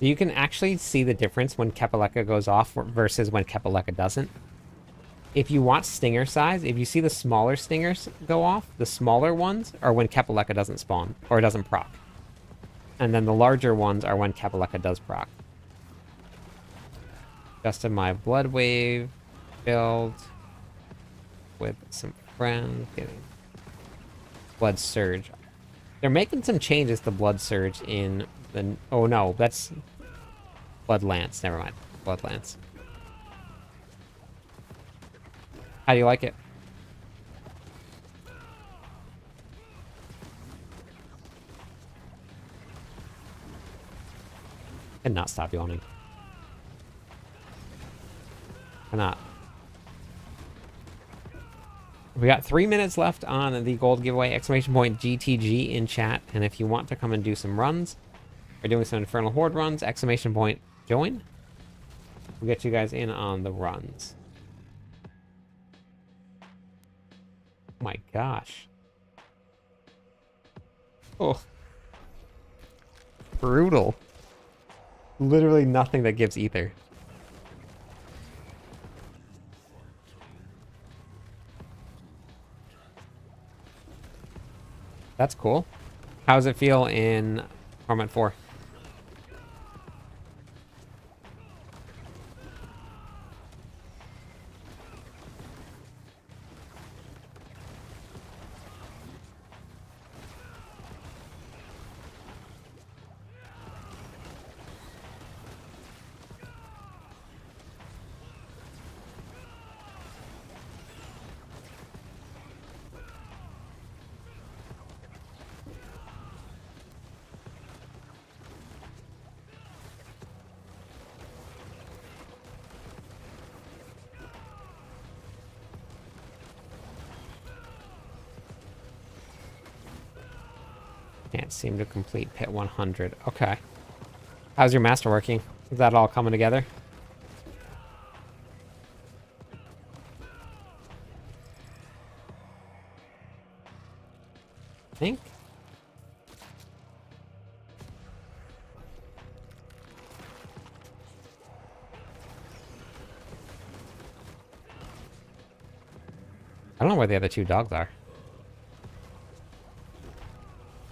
You can actually see the difference when Kepaleka goes off versus when Kepaleka doesn't. If you want stinger size, if you see the smaller stingers go off, the smaller ones are when Kepaleka doesn't spawn, or doesn't proc. And then the larger ones are when Kepaleka does proc. Adjusted my blood wave build with some friends, getting blood surge. They're making some changes to blood surge in the... Oh no, that's blood lance. Never mind. Blood lance. How do you like it? Cannot stop yawning. Cannot. We got 3 minutes left on the gold giveaway. Exclamation point GTG in chat. And if you want to come and do some runs, we're doing some Infernal Horde runs. Exclamation point join. We'll get you guys in on the runs. Oh my gosh. Oh. Brutal. Literally nothing that gives ether. That's cool. How does it feel in Torment 4? Can't seem to complete pit 100. Okay. How's your master working? Is that all coming together? I think. I don't know where the other 2 dogs are.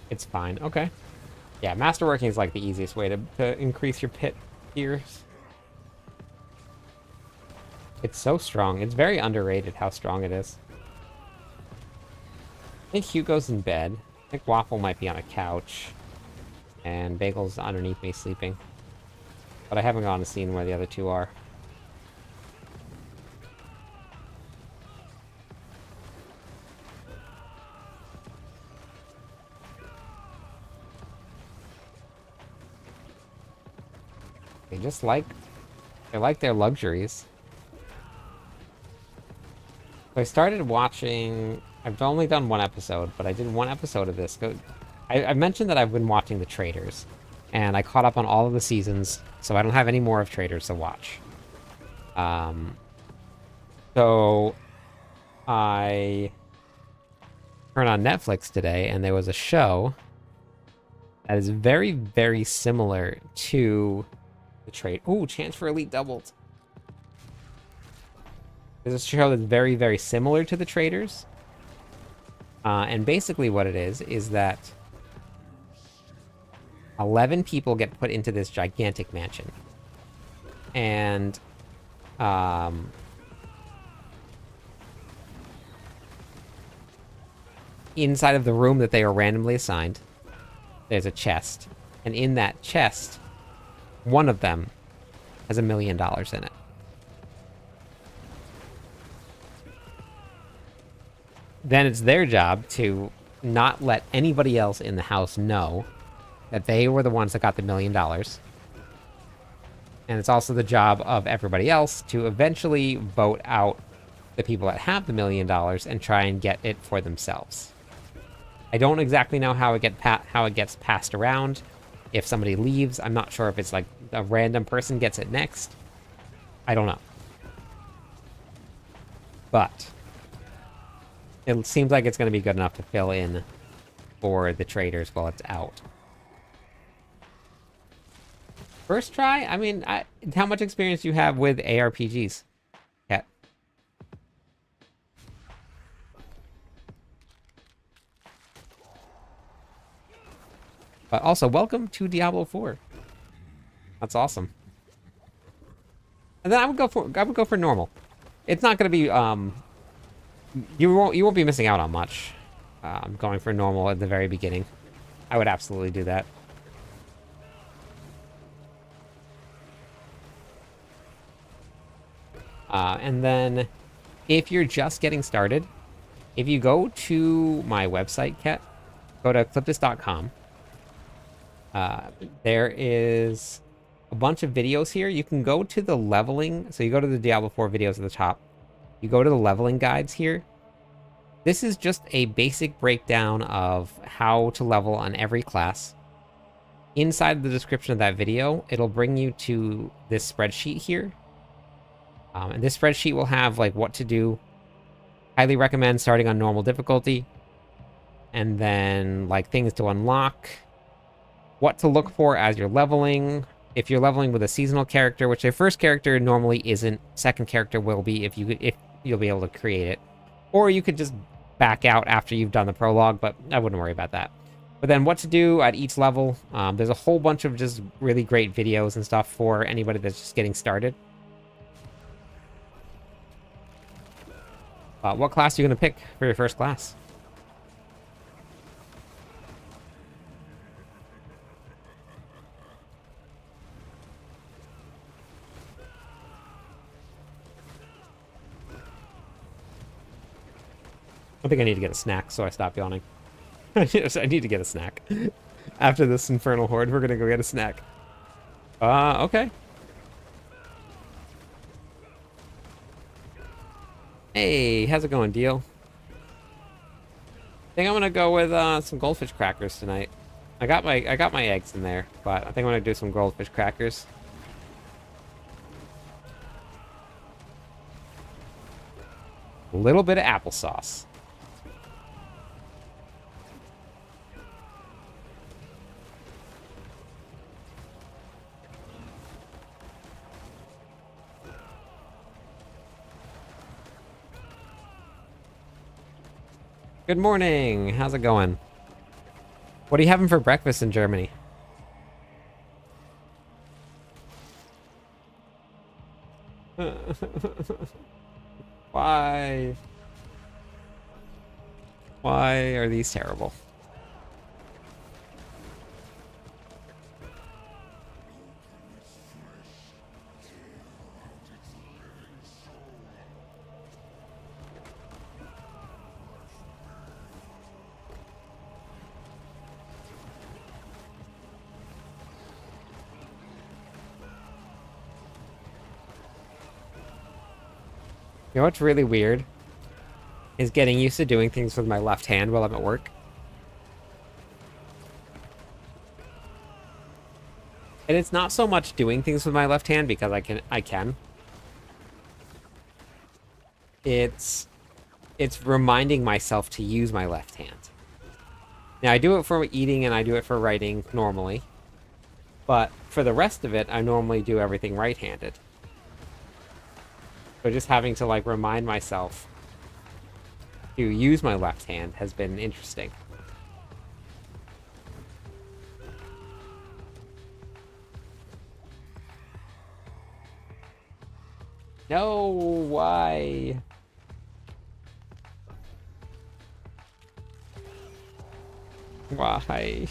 It's fine. Okay. Yeah, masterworking is like the easiest way to increase your pit tiers. It's so strong. It's very underrated how strong it is. I think Hugo's in bed. I think Waffle might be on a couch. And Bagel's underneath me sleeping. But I haven't gone to see where the other 2 are. They like their luxuries. So I started watching. I've only done one episode, but I did one episode of this. I mentioned that I've been watching The Traitors, and I caught up on all of the seasons, so I don't have any more of Traitors to watch. So I turned on Netflix today, and there was a show that is very, very similar to The Trade. Ooh, chance for elite doubled. There's a show that's very, very similar to The Traitors. And basically what it is that 11 people get put into this gigantic mansion. And inside of the room that they are randomly assigned, there's a chest. And in that chest, one of them has $1 million in it. Then it's their job to not let anybody else in the house know that they were the ones that got the $1 million. And it's also the job of everybody else to eventually vote out the people that have the $1 million and try and get it for themselves. I don't exactly know how it gets passed around. If somebody leaves, I'm not sure if it's like a random person gets it next. I don't know. But it seems like it's going to be good enough to fill in for the Traitors while it's out. First try? I mean, how much experience do you have with ARPGs? Cat. But also, welcome to Diablo 4. That's awesome. And then I would go for normal. It's not going to be you won't be missing out on much. Going for normal at the very beginning. I would absolutely do that. And then, if you're just getting started, if you go to my website, Kat, go to clipthis.com. There is a bunch of videos here. You can go to the leveling. So you go to the Diablo 4 videos at the top. You go to the leveling guides here. This is just a basic breakdown of how to level on every class. Inside the description of that video, it'll bring you to this spreadsheet here. And this spreadsheet will have like what to do. Highly recommend starting on normal difficulty. And then like things to unlock. What to look for as you're leveling. If you're leveling with a seasonal character, which your first character normally isn't, second character will be if you'll be able to create it. Or you could just back out after you've done the prologue, but I wouldn't worry about that. But then what to do at each level. There's a whole bunch of just really great videos and stuff for anybody that's just getting started. What class are you going to pick for your first class? I think I need to get a snack, so I stop yawning. I need to get a snack. After this infernal horde, we're gonna go get a snack. Okay. Hey, how's it going, Deal? I think I'm gonna go with some goldfish crackers tonight. I got my eggs in there, but I think I'm gonna do some goldfish crackers. A little bit of applesauce. Good morning. How's it going? What are you having for breakfast in Germany? Why? Why are these terrible? You know what's really weird? is getting used to doing things with my left hand while I'm at work. And it's not so much doing things with my left hand because I can. It's reminding myself to use my left hand. Now I do it for eating and I do it for writing normally. But for the rest of it, I normally do everything right-handed. So just having to like remind myself to use my left hand has been interesting. No, why? Why?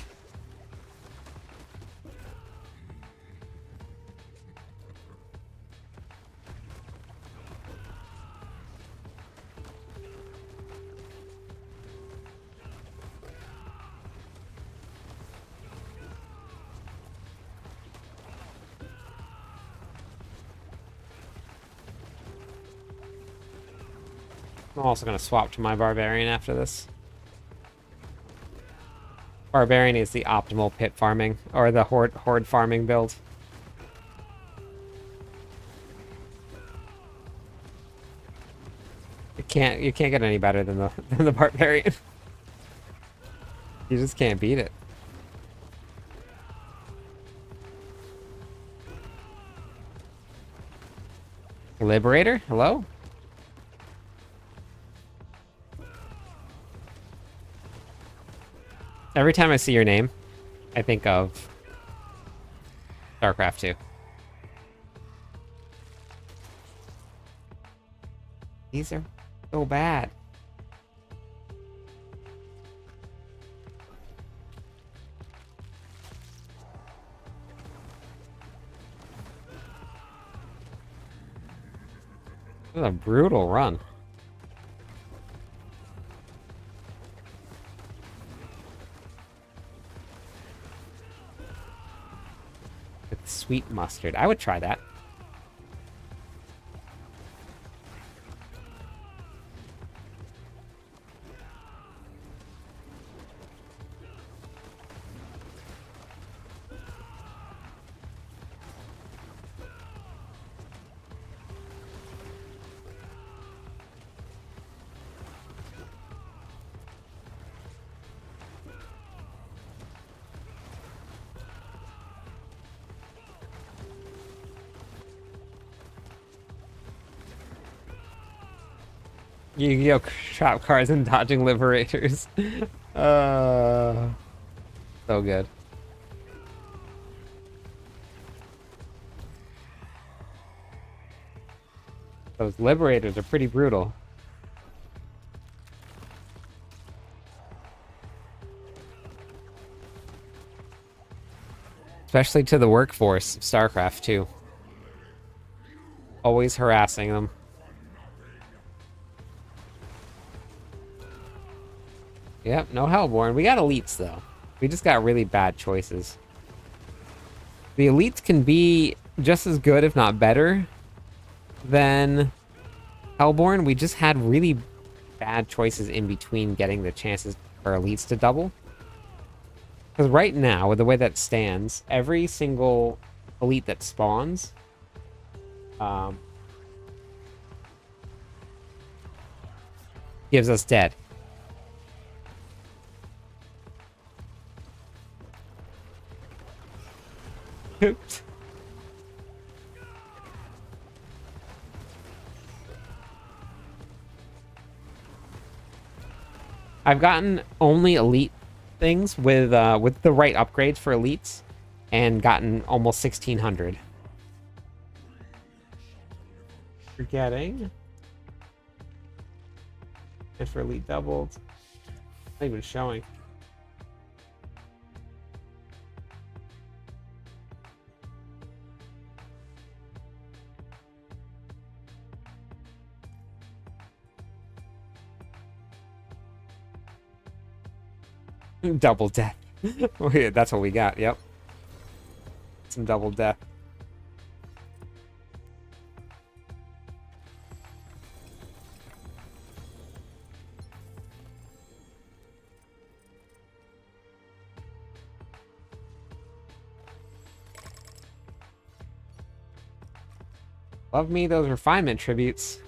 I'm also going to swap to my Barbarian after this. Barbarian is the optimal pit farming, or the horde farming build. You can't get any better than the Barbarian. You just can't beat it. Liberator? Hello? Every time I see your name, I think of StarCraft 2. These are so bad. This is a brutal run. With sweet mustard. I would try that. Yu-Gi-Oh! Trap cards and dodging liberators. So good. Those liberators are pretty brutal. Especially to the workforce of StarCraft 2. Always harassing them. Yep, no Hellborn. We got elites, though. We just got really bad choices. The elites can be just as good, if not better, than Hellborn. We just had really bad choices in between getting the chances for elites to double. Because right now, with the way that stands, every single elite that spawns gives us dead. Oops. I've gotten only elite things with the right upgrades for elites, and gotten almost 1600. Forgetting. And for elite doubled. Not even showing. Double death. Oh, yeah, that's what we got. Yep. Some double death. Love me those refinement tributes.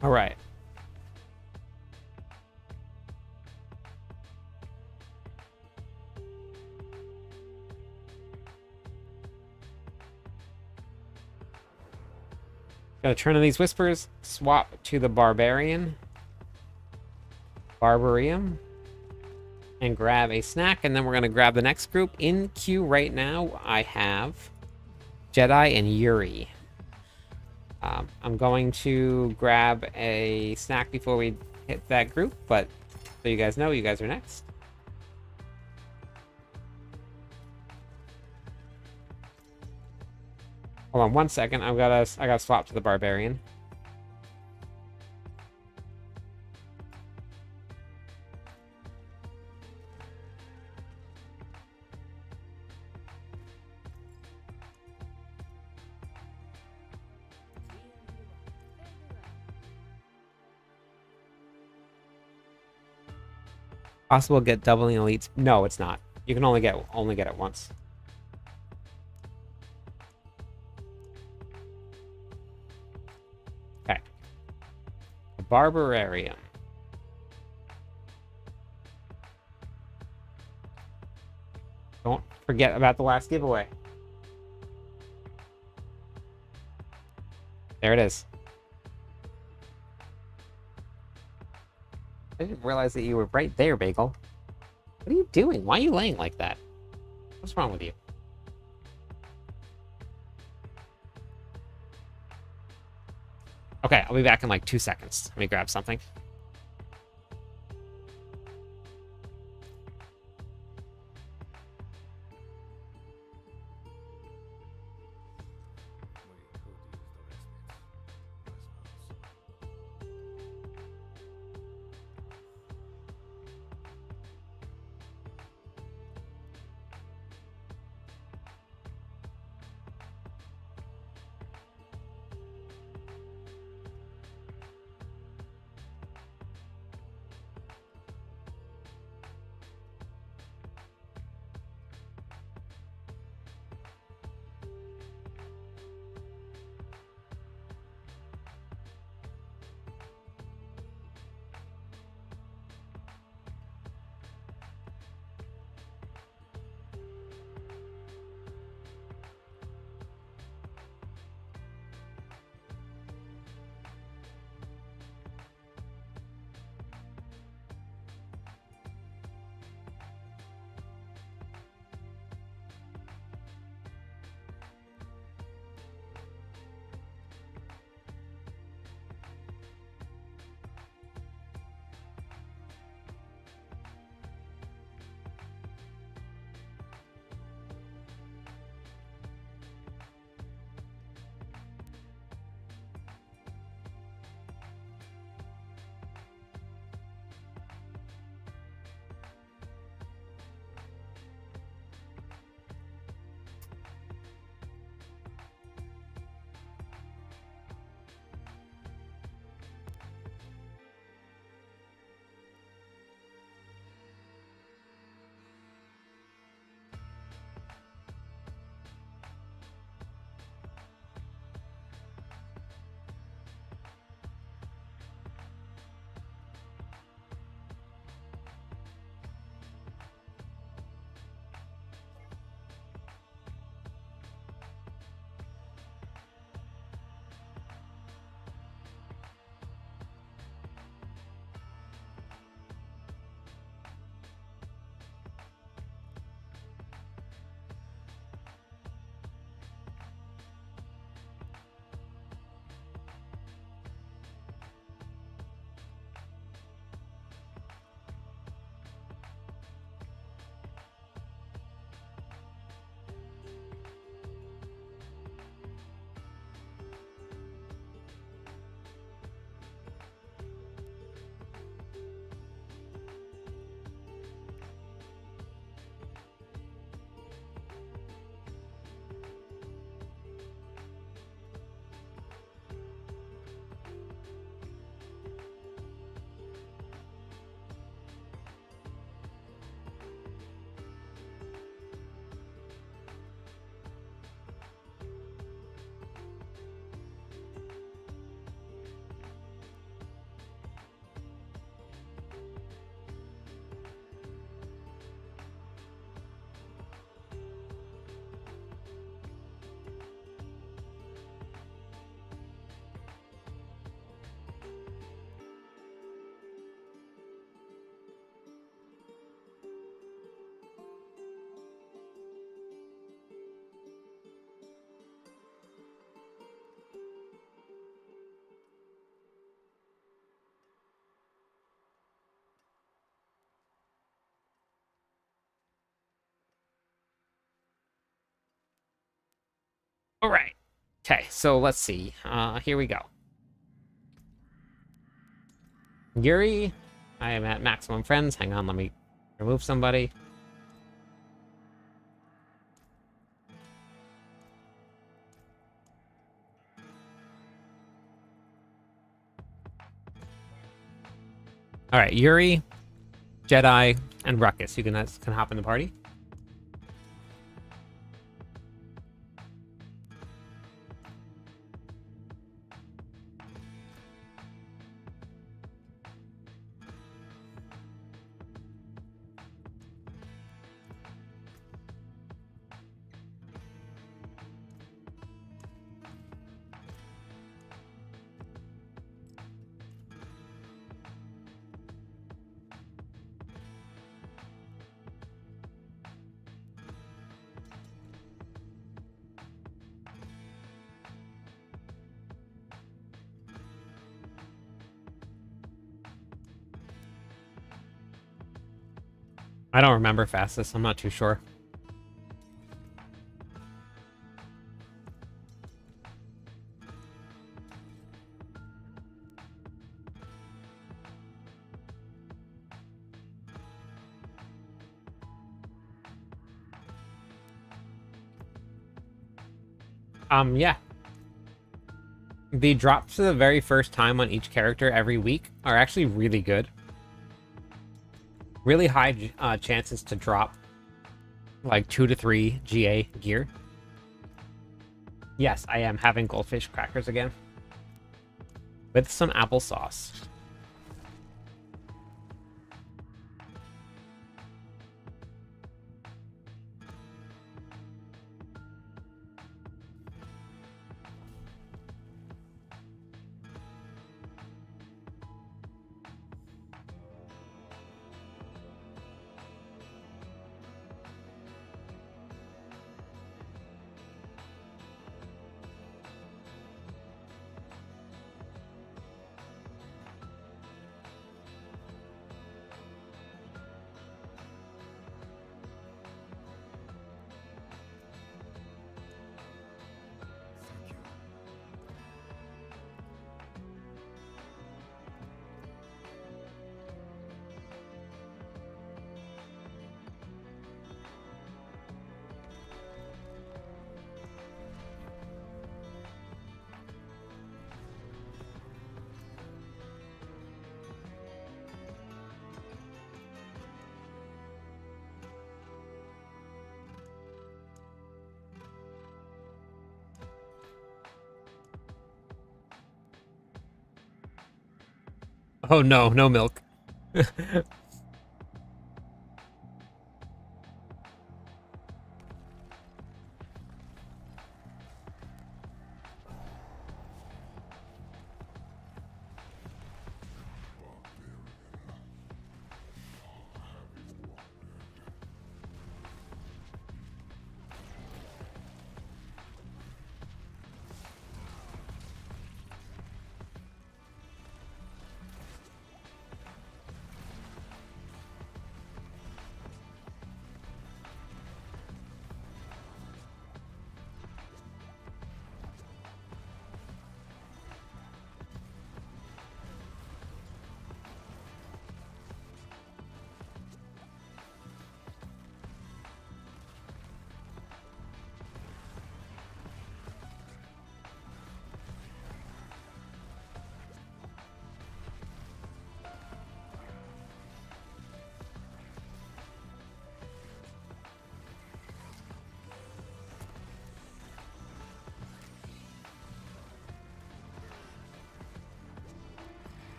All right. Gotta turn on these whispers, swap to the barbarian, barbarium, and grab a snack, and then we're gonna grab the next group. In queue right now, I have Jedi and Yuri. I'm going to grab a snack before we hit that group, but so you guys know, you guys are next. Hold on 1 second. I gotta swap to the barbarian. Possible get doubling elites? No, it's not. You can only get it once. Okay. Barbarian. Don't forget about the last giveaway. There it is. I didn't realize that you were right there, Bagel. What are you doing? Why are you laying like that? What's wrong with you? Okay, I'll be back in like 2 seconds. Let me grab something. All right. Okay, so let's see. Here we go. Yuri, I am at maximum friends. Hang on, let me remove somebody. All right, Yuri, Jedi, and Ruckus. You can hop in the party. I don't remember fastest. I'm not too sure. Yeah. The drops for the very first time on each character every week are actually really good. Really high chances to drop like 2 to 3 GA gear. Yes, I am having goldfish crackers again. With some applesauce. Oh no, no milk.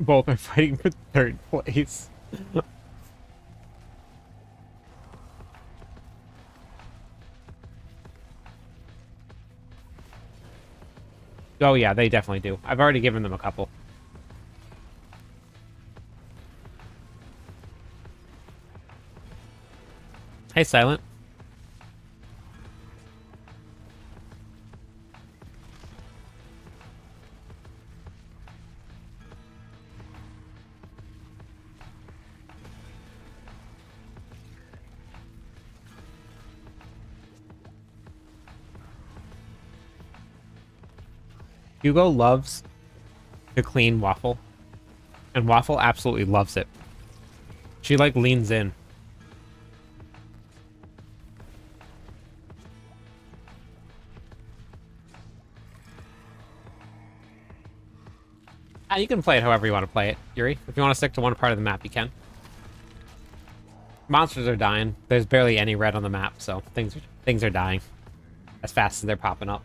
Both are fighting for third place. Oh yeah, they definitely do. I've already given them a couple. Hey, Silent. Hugo loves to clean Waffle, and Waffle absolutely loves it. She, like, leans in. Ah, you can play it however you want to play it, Yuri. If you want to stick to one part of the map, you can. Monsters are dying. There's barely any red on the map, so things are dying as fast as they're popping up.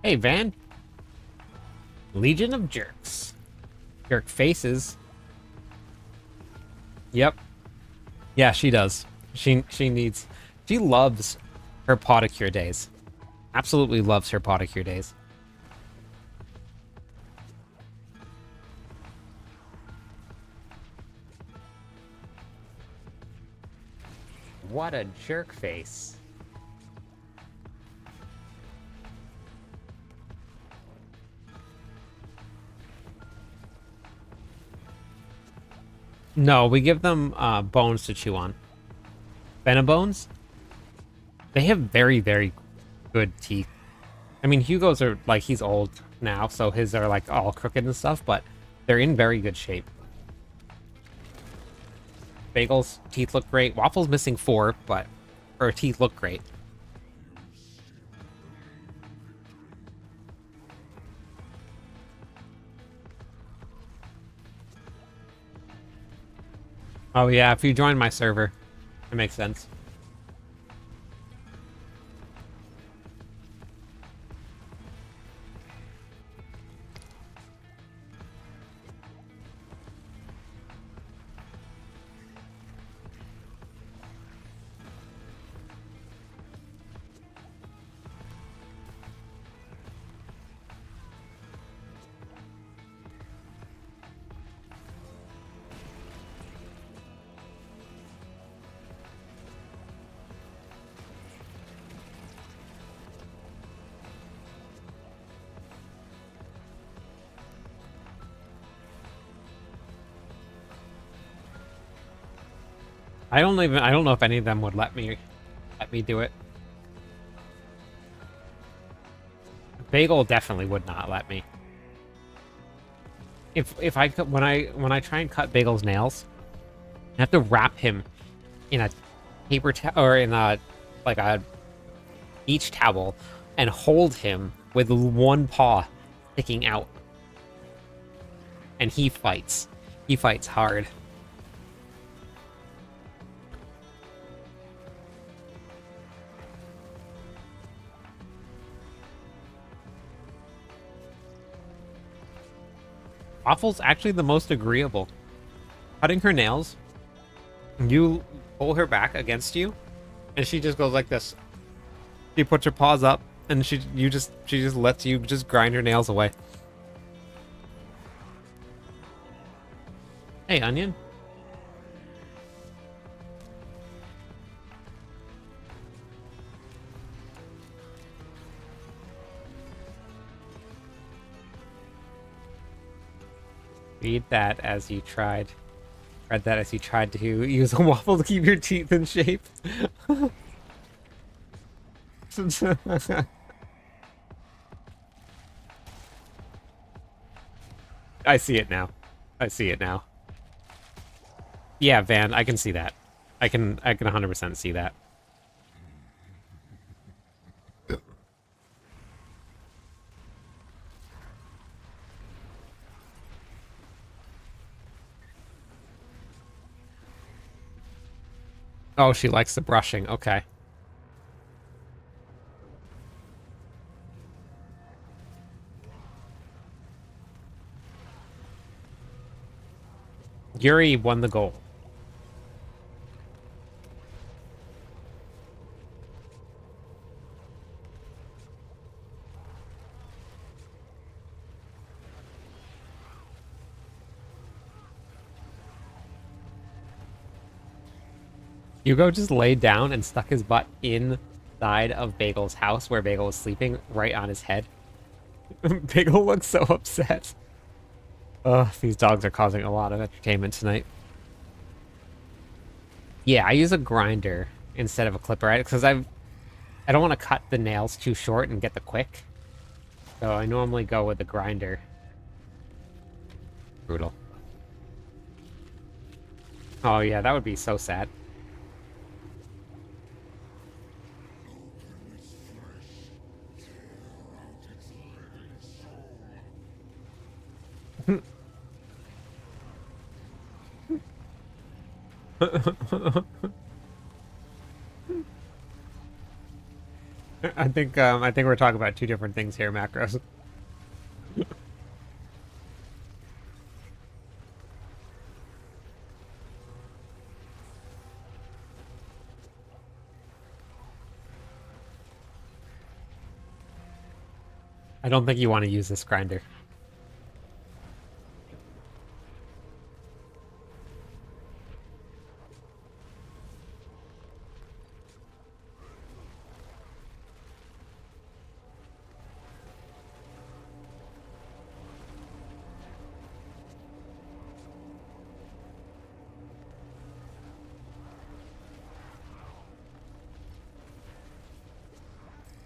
Hey, Van. Legion of Jerks. Jerk faces. Yep. Yeah, she does. She loves her podicure days. Absolutely loves her podicure days. What a jerk face. No, we give them bones to chew on. Bones. They have very, very good teeth. I mean, Hugo's are, like, he's old now, so his are, like, all crooked and stuff, but they're in very good shape. Bagel's teeth look great. Waffle's missing 4, but her teeth look great. Oh yeah, if you join my server, it makes sense. I don't know if any of them would let me do it. Bagel definitely would not let me. If I could, when I try and cut Bagel's nails, I have to wrap him in a paper towel or in a beach towel and hold him with one paw sticking out. And he fights. He fights hard. Waffle's actually the most agreeable. Cutting her nails, you pull her back against you, and she just goes like this. She puts her paws up, and she just lets you just grind her nails away. Hey, Onion. Read that as you tried. Read that as you tried to use a waffle to keep your teeth in shape. I see it now. I see it now. Yeah, Van, I can see that. I can 100% see that. Oh, she likes the brushing. Okay. Yuri won the goal. Hugo just laid down and stuck his butt inside of Bagel's house where Bagel was sleeping, right on his head. Bagel looks so upset. Ugh, these dogs are causing a lot of entertainment tonight. Yeah, I use a grinder instead of a clipper, right? Because I don't want to cut the nails too short and get the quick. So I normally go with the grinder. Brutal. Oh yeah, that would be so sad. I think we're talking about two different things here, Macros. I don't think you want to use this grinder.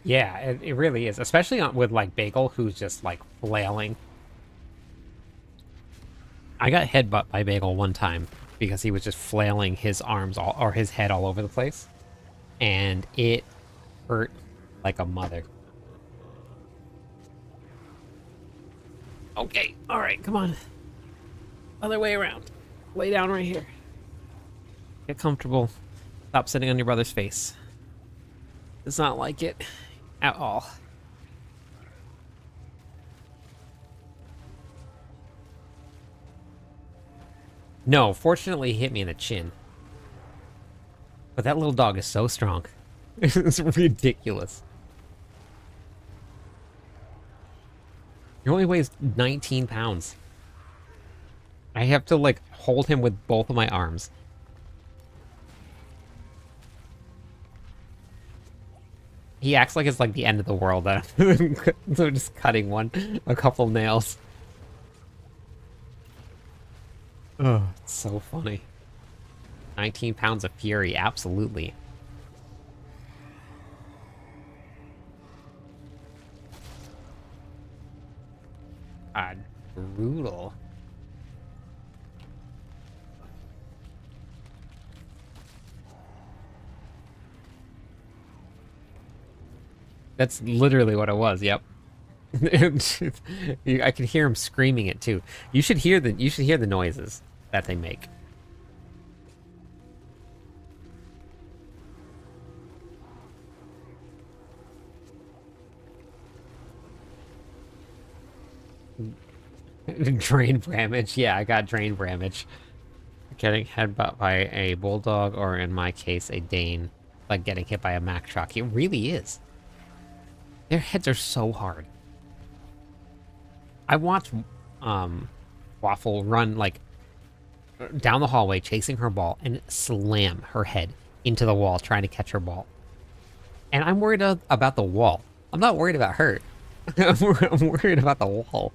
Yeah, it really is, especially with like Bagel, who's just like flailing. I got headbutt by Bagel one time because he was just flailing his arms or his head all over the place, and it hurt like a mother. Okay, all right, come on. Other way around. Lay down right here. Get comfortable. Stop sitting on your brother's face. Does not like it at all. No, fortunately he hit me in the chin. But that little dog is so strong. It's ridiculous. He only weighs 19 pounds. I have to, like, hold him with both of my arms. He acts like it's, like, the end of the world. So just cutting a couple nails. Oh, it's so funny. 19 pounds of fury, absolutely. God, brutal. That's literally what it was. Yep. I can hear him screaming it too. You should hear the noises that they make. Drain Bramage. Yeah, I got Drain Bramage. Getting headbutt by a bulldog, or in my case, a Dane. Like getting hit by a Mack truck. It really is. Their heads are so hard. I watched Waffle run like down the hallway chasing her ball and slam her head into the wall trying to catch her ball. And I'm worried about the wall. I'm not worried about her. I'm worried about the wall.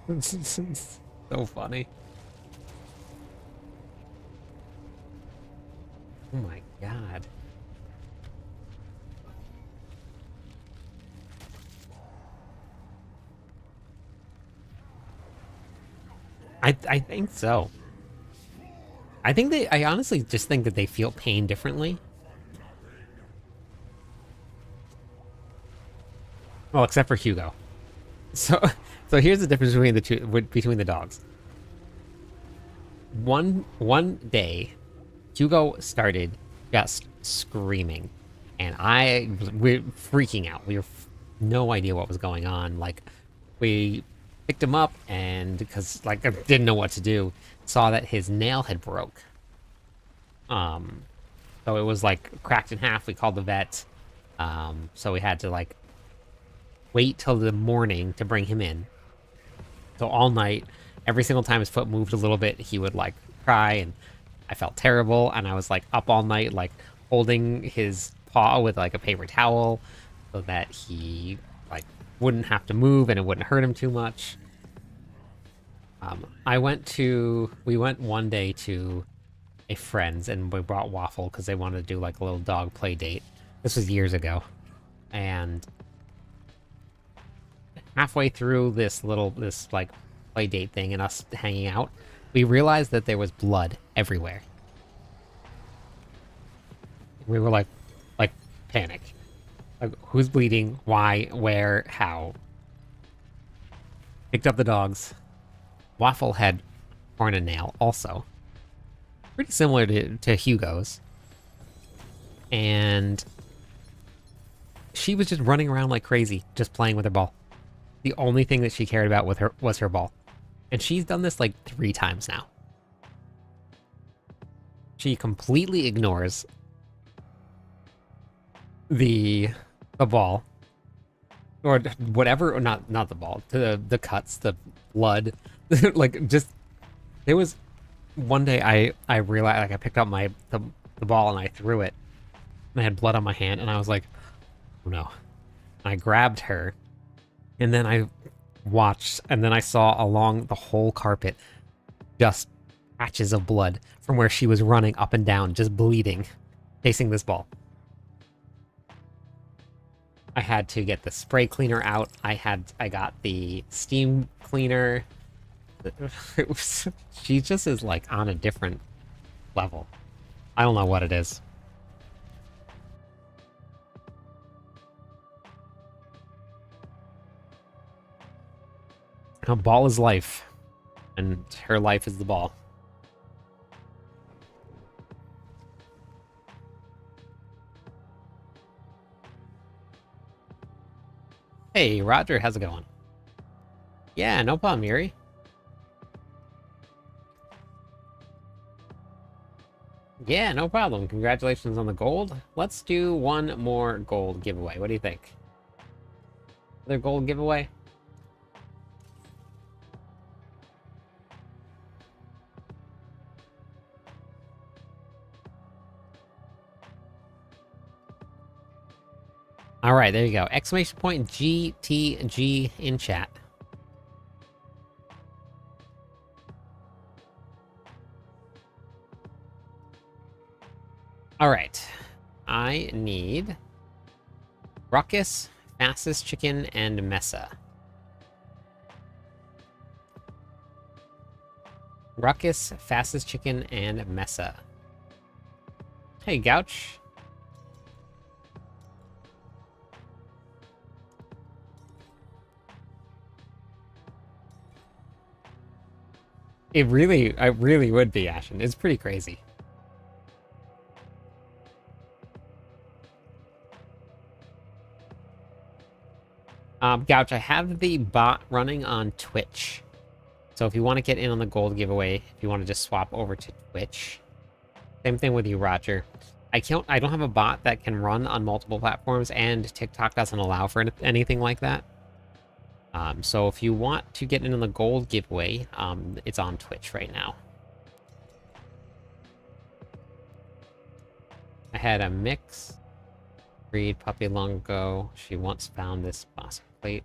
It's so funny. Oh my god. I think so. I honestly just think that they feel pain differently. Well, except for Hugo. So here's the difference between the dogs. One day, Hugo started just screaming, and we're freaking out. We were no idea what was going on. Like, we picked him up, and because I didn't know what to do, saw that his nail had broke. So it was like cracked in half. We called the vet. So we had to like wait till the morning to bring him in. So all night, every single time his foot moved a little bit, he would like cry, and I felt terrible. And I was like up all night, like holding his paw with like a paper towel so that he like wouldn't have to move and it wouldn't hurt him too much. We went one day to a friend's and we brought Waffle because they wanted to do like a little dog play date. This was years ago. And halfway through this like play date thing and us hanging out, we realized that there was blood everywhere. We were like panic. Like, who's bleeding? Why? Where? How? Picked up the dogs. Waffle had torn a nail also. Pretty similar to Hugo's. And she was just running around like crazy, just playing with her ball. The only thing that she cared about with her was her ball. And she's done this like 3 times now. She completely ignores the ball. Or whatever, or not the ball. The cuts, the blood. Like, just... There was... One day I realized, like, I picked up the ball and I threw it. And I had blood on my hand, and I was like, oh no. And I grabbed her, and then I watched, and then I saw along the whole carpet just patches of blood from where she was running up and down, just bleeding, chasing this ball. I had to get the spray cleaner out. I got the steam cleaner. She just is like on a different level. I don't know what it is. A ball is life, and her life is the ball. Hey, Roger, how's it going? Yeah, no problem, Yuri. Yeah, no problem. Congratulations on the gold. Let's do one more gold giveaway. What do you think? Another gold giveaway? All right, there you go. Exclamation point GTG in chat. All right. I need Ruckus, Fastest Chicken, and Mesa. Ruckus, Fastest Chicken, and Mesa. Hey, Gouch. I really would be, Ashen. It's pretty crazy. Gouch, I have the bot running on Twitch. So if you want to get in on the gold giveaway, if you want to just swap over to Twitch. Same thing with you, Roger. I don't have a bot that can run on multiple platforms, and TikTok doesn't allow for anything like that. So if you want to get in on the gold giveaway, it's on Twitch right now. I had a mix breed puppy long ago. She once found this boss plate.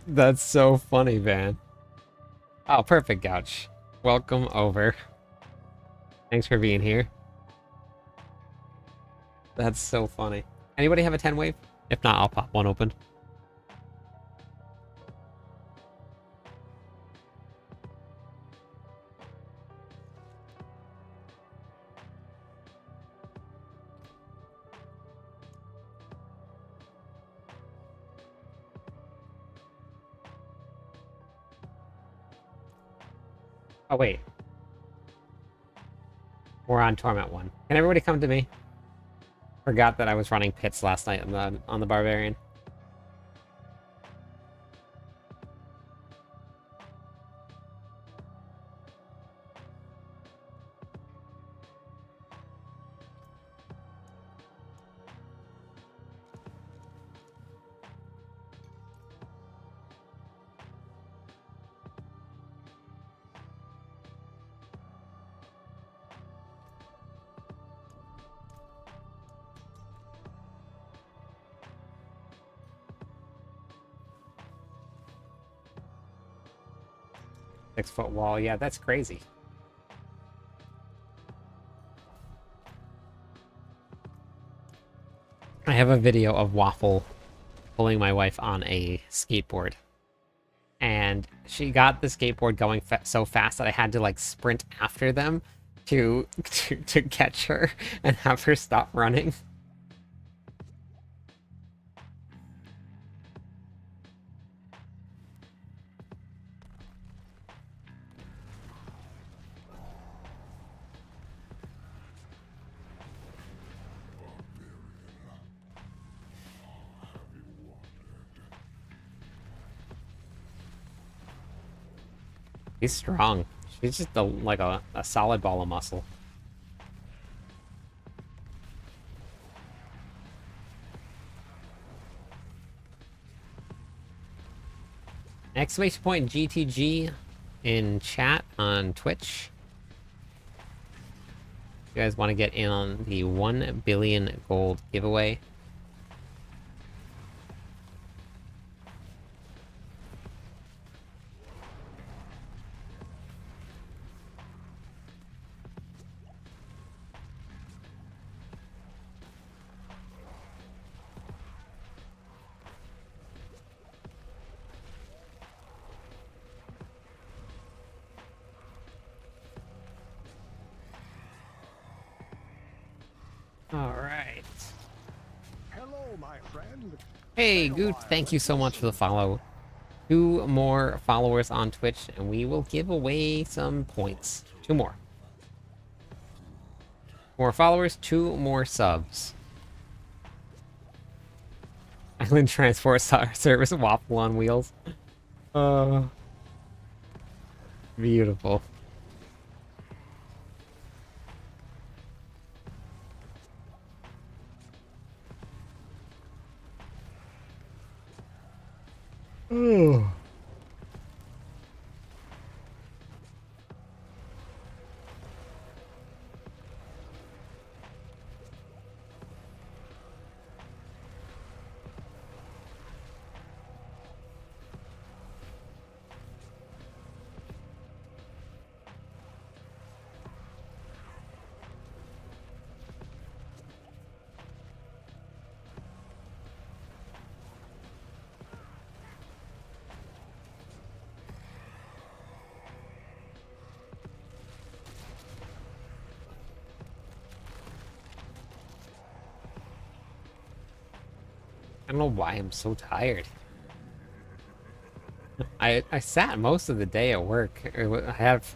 That's so funny, man. Oh, perfect, Gouch. Welcome over. Thanks for being here. That's so funny. Anybody have a 10 wave? If not, I'll pop one open. Oh, wait. We're on Torment 1. Can everybody come to me? Forgot that I was running pits last night on the Barbarian. 6-foot wall. Yeah, that's crazy. I have a video of Waffle pulling my wife on a skateboard. And she got the skateboard going so fast that I had to like sprint after them to catch her and have her stop running. He's strong. She's just like a solid ball of muscle. Exclamation point GTG in chat on Twitch. You guys want to get in on the 1 billion gold giveaway? Alright. Hello, my friend. Hey, Goot, thank you so much for the follow. 2 more followers on Twitch, and we will give away some points. 2 more. More followers, 2 more subs. Island Transport Service Waffle on wheels. Beautiful. Oh. I don't know why I'm so tired. I sat most of the day at work. We have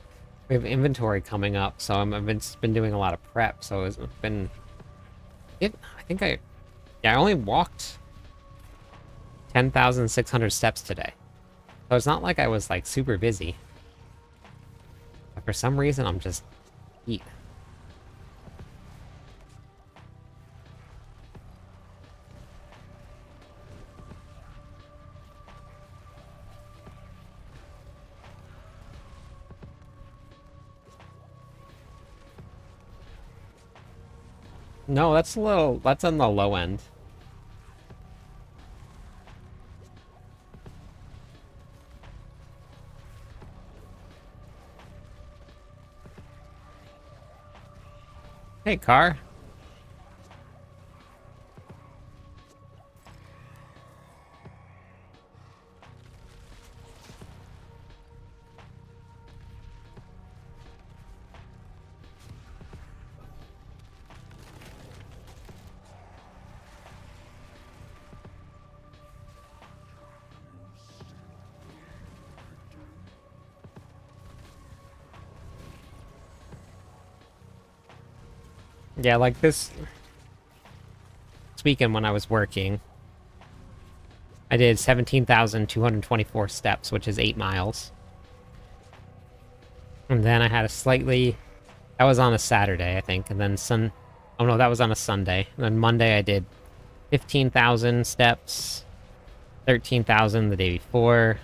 inventory coming up, so I've been doing a lot of prep. So it's been I only walked 10,600 steps today. So it's not like I was like super busy. But for some reason I'm just eat. No, that's on the low end. Hey, car. Yeah, like this weekend when I was working, I did 17,224 steps, which is 8 miles. And then I had that was on a Saturday, I think, and then oh no, that was on a Sunday. And then Monday I did 15,000 steps, 13,000 the day before.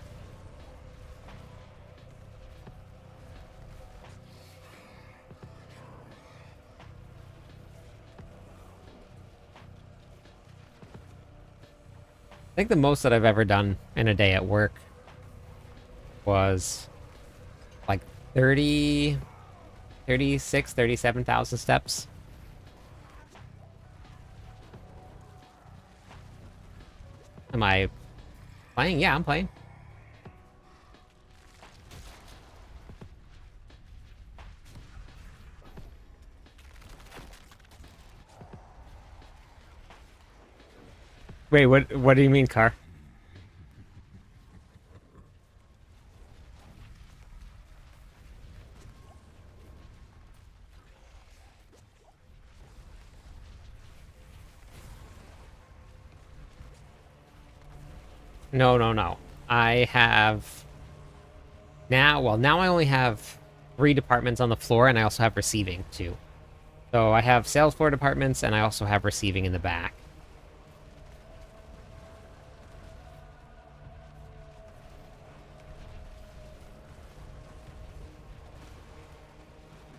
I think the most that I've ever done in a day at work was 30, 36, 37,000 steps. Am I playing? Yeah, I'm playing. Wait, what do you mean, car? No, no, no. I have now, well, now I only have 3 departments on the floor, and I also have receiving too. So I have sales floor departments, and I also have receiving in the back.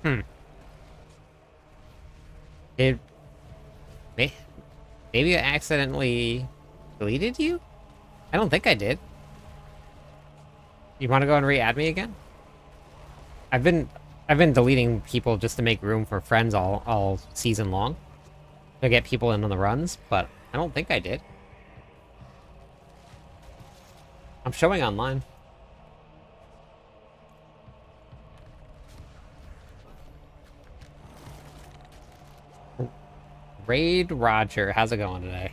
Hmm. It may, maybe I accidentally deleted you? I don't think I did. You want to go and re-add me again? I've been I've been deleting people just to make room for friends all season long to get people in on the runs, but I don't think I did. I'm showing online. Raid Roger, how's it going today?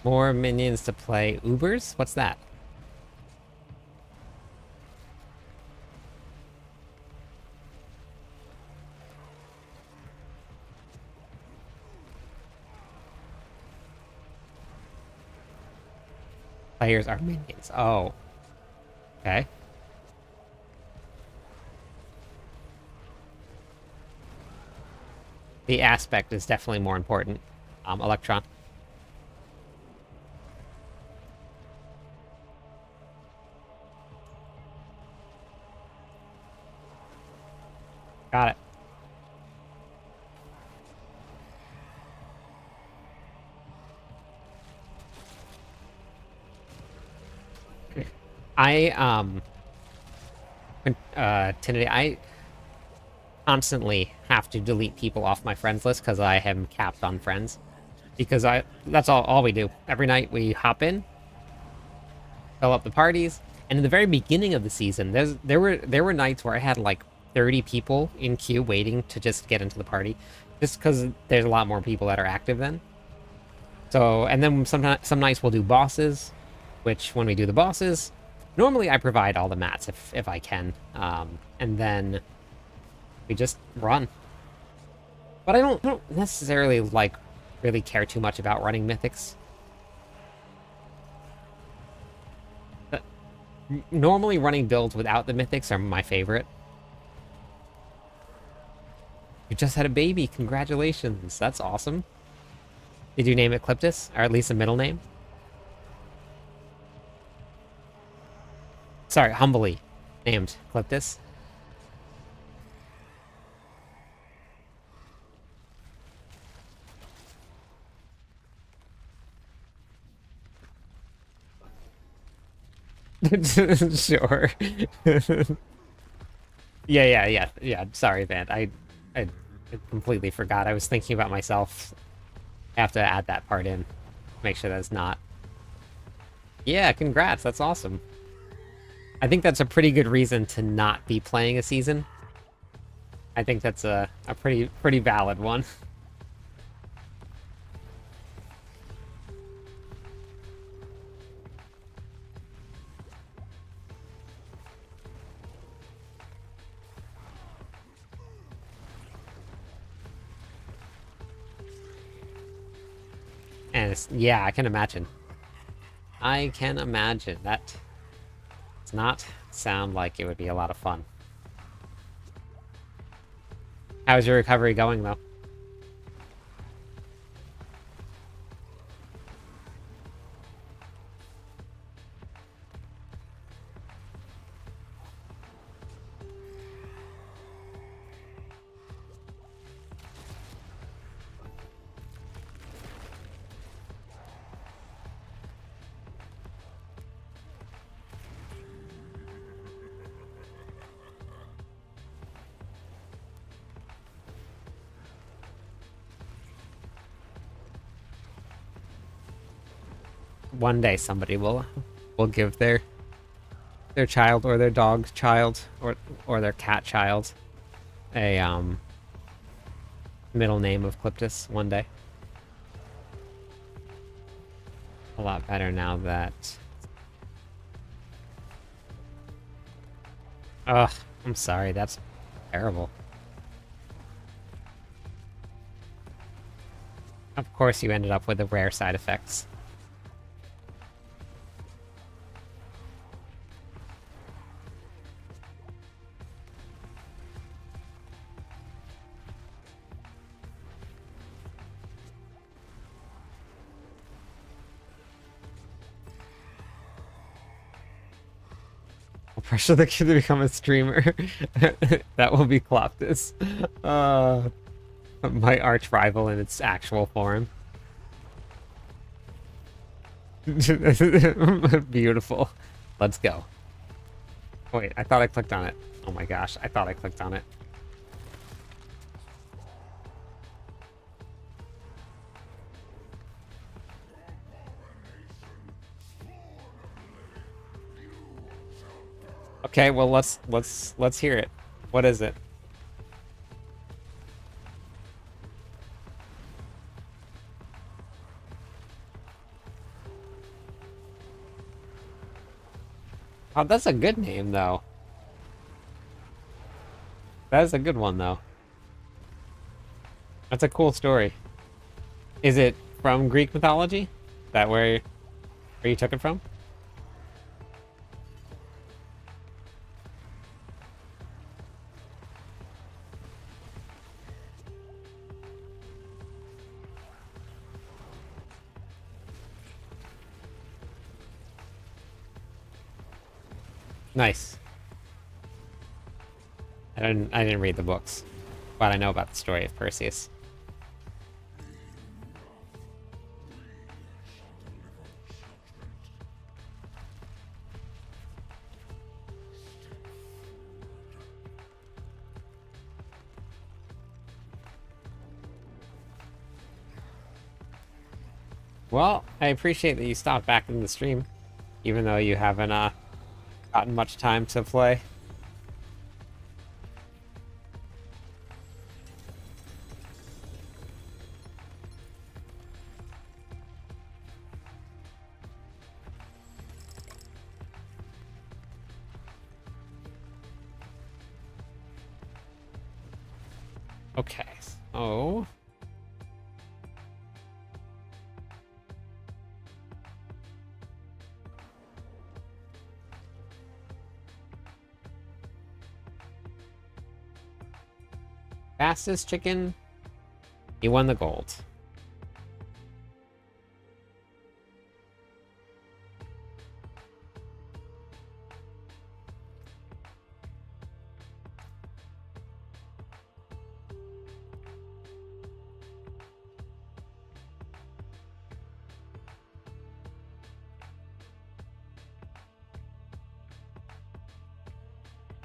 More minions to play Ubers? What's that? Players are minions. Oh. Okay. The aspect is definitely more important. Electron. Got it. I Tinity, I constantly have to delete people off my friends list because I am capped on friends. Because that's all we do. Every night we hop in, fill up the parties, and in the very beginning of the season, there were nights where I had like 30 people in queue waiting to just get into the party, just because there's a lot more people that are active then. So, and then sometimes some nights we'll do bosses, which when we do the bosses, normally I provide all the mats if I can, and then we just run. But I don't necessarily like really care too much about running mythics. Normally running builds without the mythics are my favorite. You just had a baby, congratulations, that's awesome. Did you name it Cliptus, or at least a middle name? Sorry, humbly named Cliptus. Sure. Yeah. Sorry, Van. I completely forgot. I was thinking about myself. I have to add that part in. Make sure that's not. Yeah, congrats. That's awesome. I think that's a pretty good reason to not be playing a season. I think that's a pretty valid one. And yeah, I can imagine. I can imagine. That does not sound like it would be a lot of fun. How's your recovery going, though? one day somebody will give their child or their dog child or their cat child a middle name of Cliptus one day. A lot better now that... Ugh, I'm sorry, that's terrible. Of course you ended up with the rare side effects. I'll pressure the kid to become a streamer. That will be Cloptus. My arch rival in its actual form. Beautiful. Let's go. Wait, I thought I clicked on it. Oh my gosh, I thought I clicked on it. Okay, well let's hear it. What is it? Oh, that's a good name, though. That is a good one, though. That's a cool story. Is it from Greek mythology? Is that where you took it from? Nice. I didn't read the books, but I know about the story of Perseus. Well, I appreciate that you stopped back in the stream, even though you haven't gotten much time to play. Okay, so... Fastest chicken, you won the gold.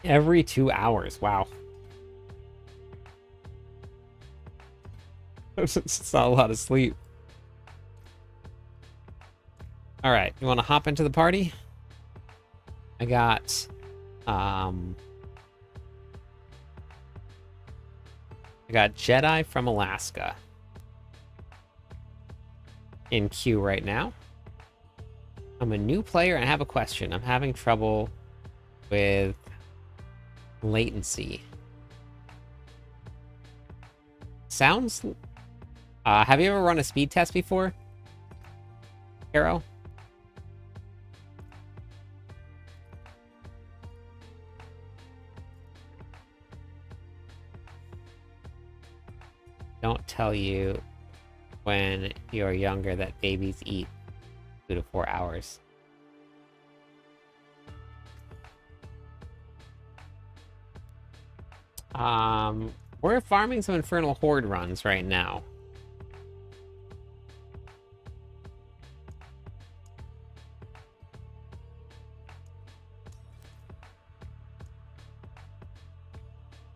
Every 2 hours, wow. It's not a lot of sleep. All right, you want to hop into the party? I got, I got Jedi from Alaska in queue right now. I'm a new player and I have a question. I'm having trouble with latency. Sounds... have you ever run a speed test before, Caro? Don't tell you when you're younger that babies eat 2 to 4 hours. We're farming some Infernal Horde runs right now.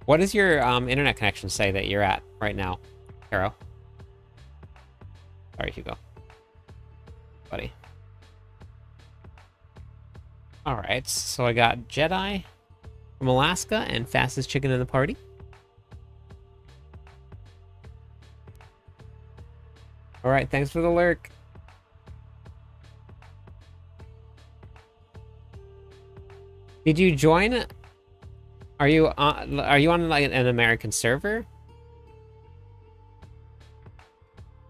What does your internet connection say that you're at right now, Caro? Sorry, Hugo. Buddy. Alright, so I got Jedi from Alaska and fastest chicken in the party. Alright, thanks for the lurk. Did you join? Are you on like an American server?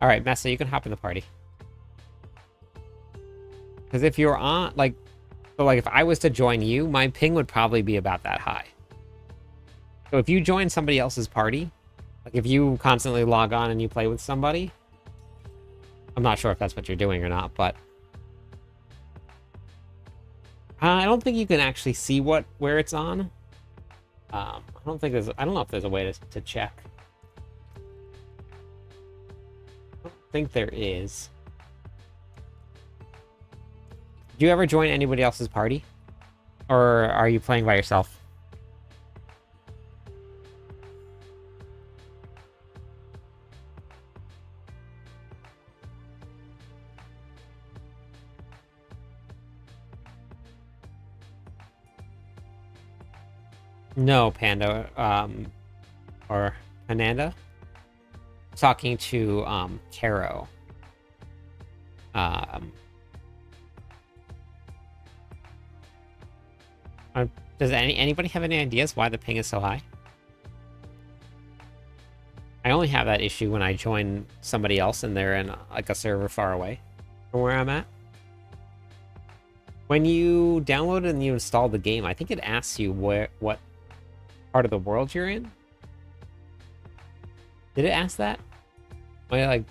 Alright, Messa, you can hop in the party. Because if you're on, like, so like if I was to join you, my ping would probably be about that high. So if you join somebody else's party, like if you constantly log on and you play with somebody, I'm not sure if that's what you're doing or not, but I don't think you can actually see where it's on. I don't know if there's a way to check. I don't think there is. Do you ever join anybody else's party? Or are you playing by yourself? No, Panda, or Ananda. Talking to, Caro. Does anybody have any ideas why the ping is so high? I only have that issue when I join somebody else and they're in, like, a server far away from where I'm at. When you download and you install the game, I think it asks you what part of the world you're in. Did it ask that? Am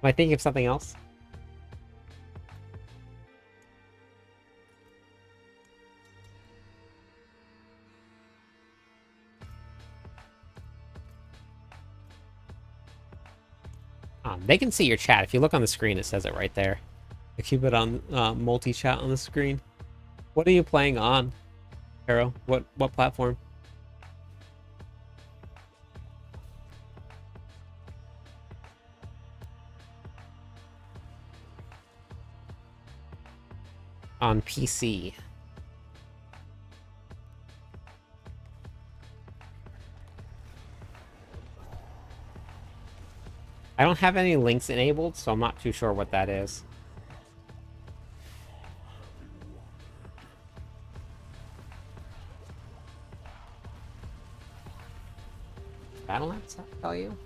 I thinking of something else? They can see your chat. If you look on the screen, it says it right there. I keep it on multi-chat on the screen. What are you playing on, Caro? What platform? On PC. I don't have any links enabled, so I'm not too sure what that is. Battle.net tell you?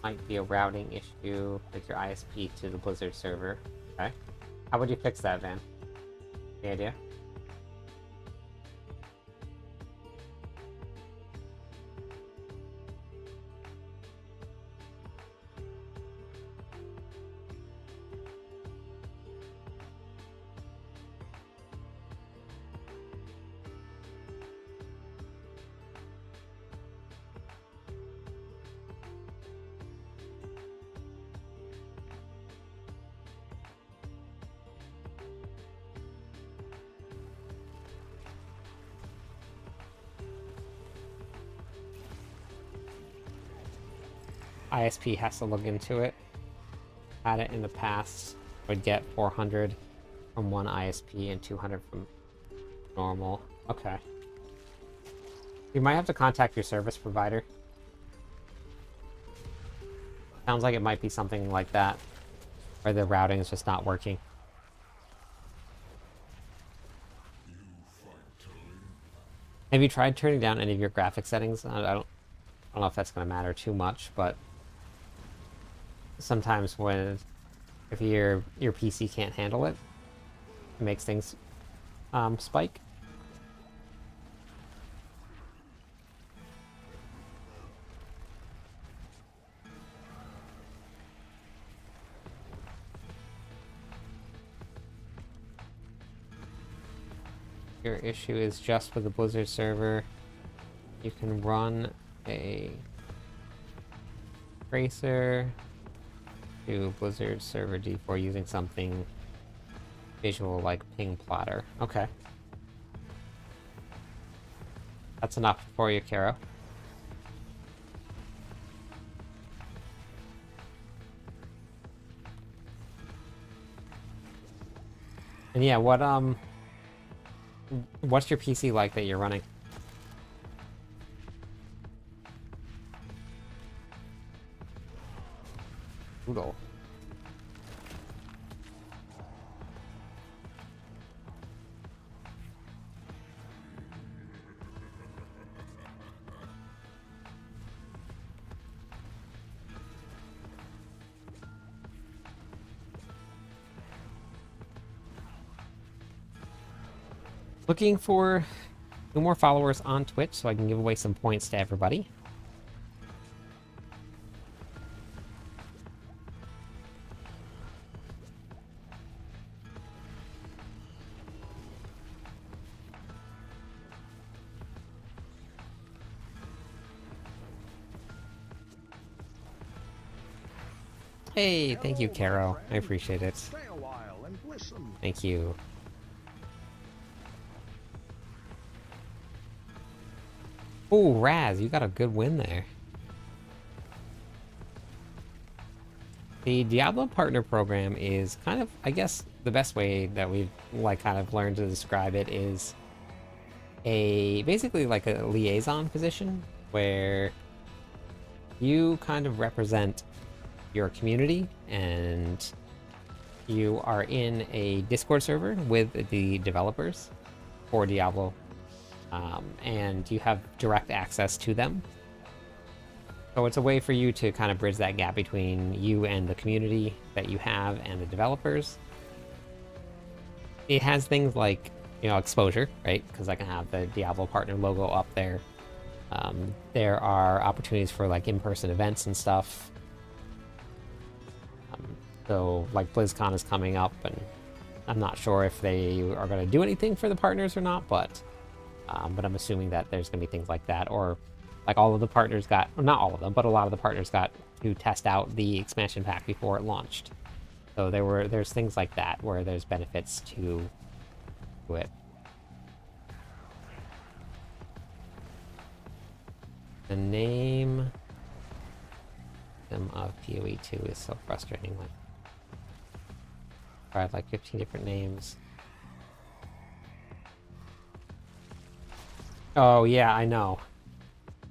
Might be a routing issue, like your ISP to the Blizzard server. Okay. How would you fix that, Van? Any idea? ISP has to look into it. Had it in the past. Would get 400 from one ISP and 200 from normal. Okay. You might have to contact your service provider. Sounds like it might be something like that, where the routing is just not working. Have you tried turning down any of your graphic settings? I don't know if that's going to matter too much, but sometimes if your PC can't handle it, it makes things spike. Your issue is just with the Blizzard server. You can run a tracer to Blizzard server D4 using something visual like ping plotter. Okay. That's enough for you, Caro. And yeah, what's your PC like that you're running? Oodle. Looking for 2 more followers on Twitch so I can give away some points to everybody. Hey, thank you, Caro. I appreciate it. Stay a while and listen. Thank you. Oh, Raz, you got a good win there. The Diablo Partner Program is kind of, I guess, the best way that we've kind of learned to describe it is basically like a liaison position where you kind of represent your community and you are in a Discord server with the developers for Diablo, and you have direct access to them. So it's a way for you to kind of bridge that gap between you and the community that you have and the developers. It has things like, exposure, right? Because I can have the Diablo partner logo up there. There are opportunities for like in-person events and stuff. So like BlizzCon is coming up, and I'm not sure if they are going to do anything for the partners or not, but I'm assuming that there's going to be things like that, or like all of the partners got, well, not all of them, but a lot of the partners got to test out the expansion pack before it launched. So there's things like that where there's benefits to it. The name of PoE2 is so frustrating. Like, I had like 15 different names. Oh yeah, I know.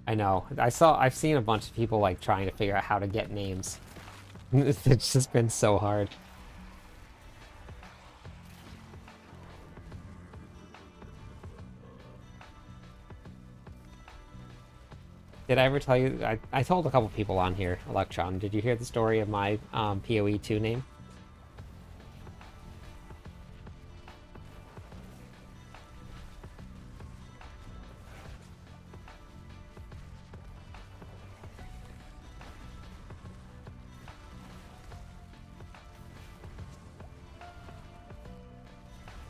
I've seen a bunch of people like trying to figure out how to get names. It's just been so hard. Did I ever tell you? I told a couple people on here, Electron. Did you hear the story of my PoE2 name?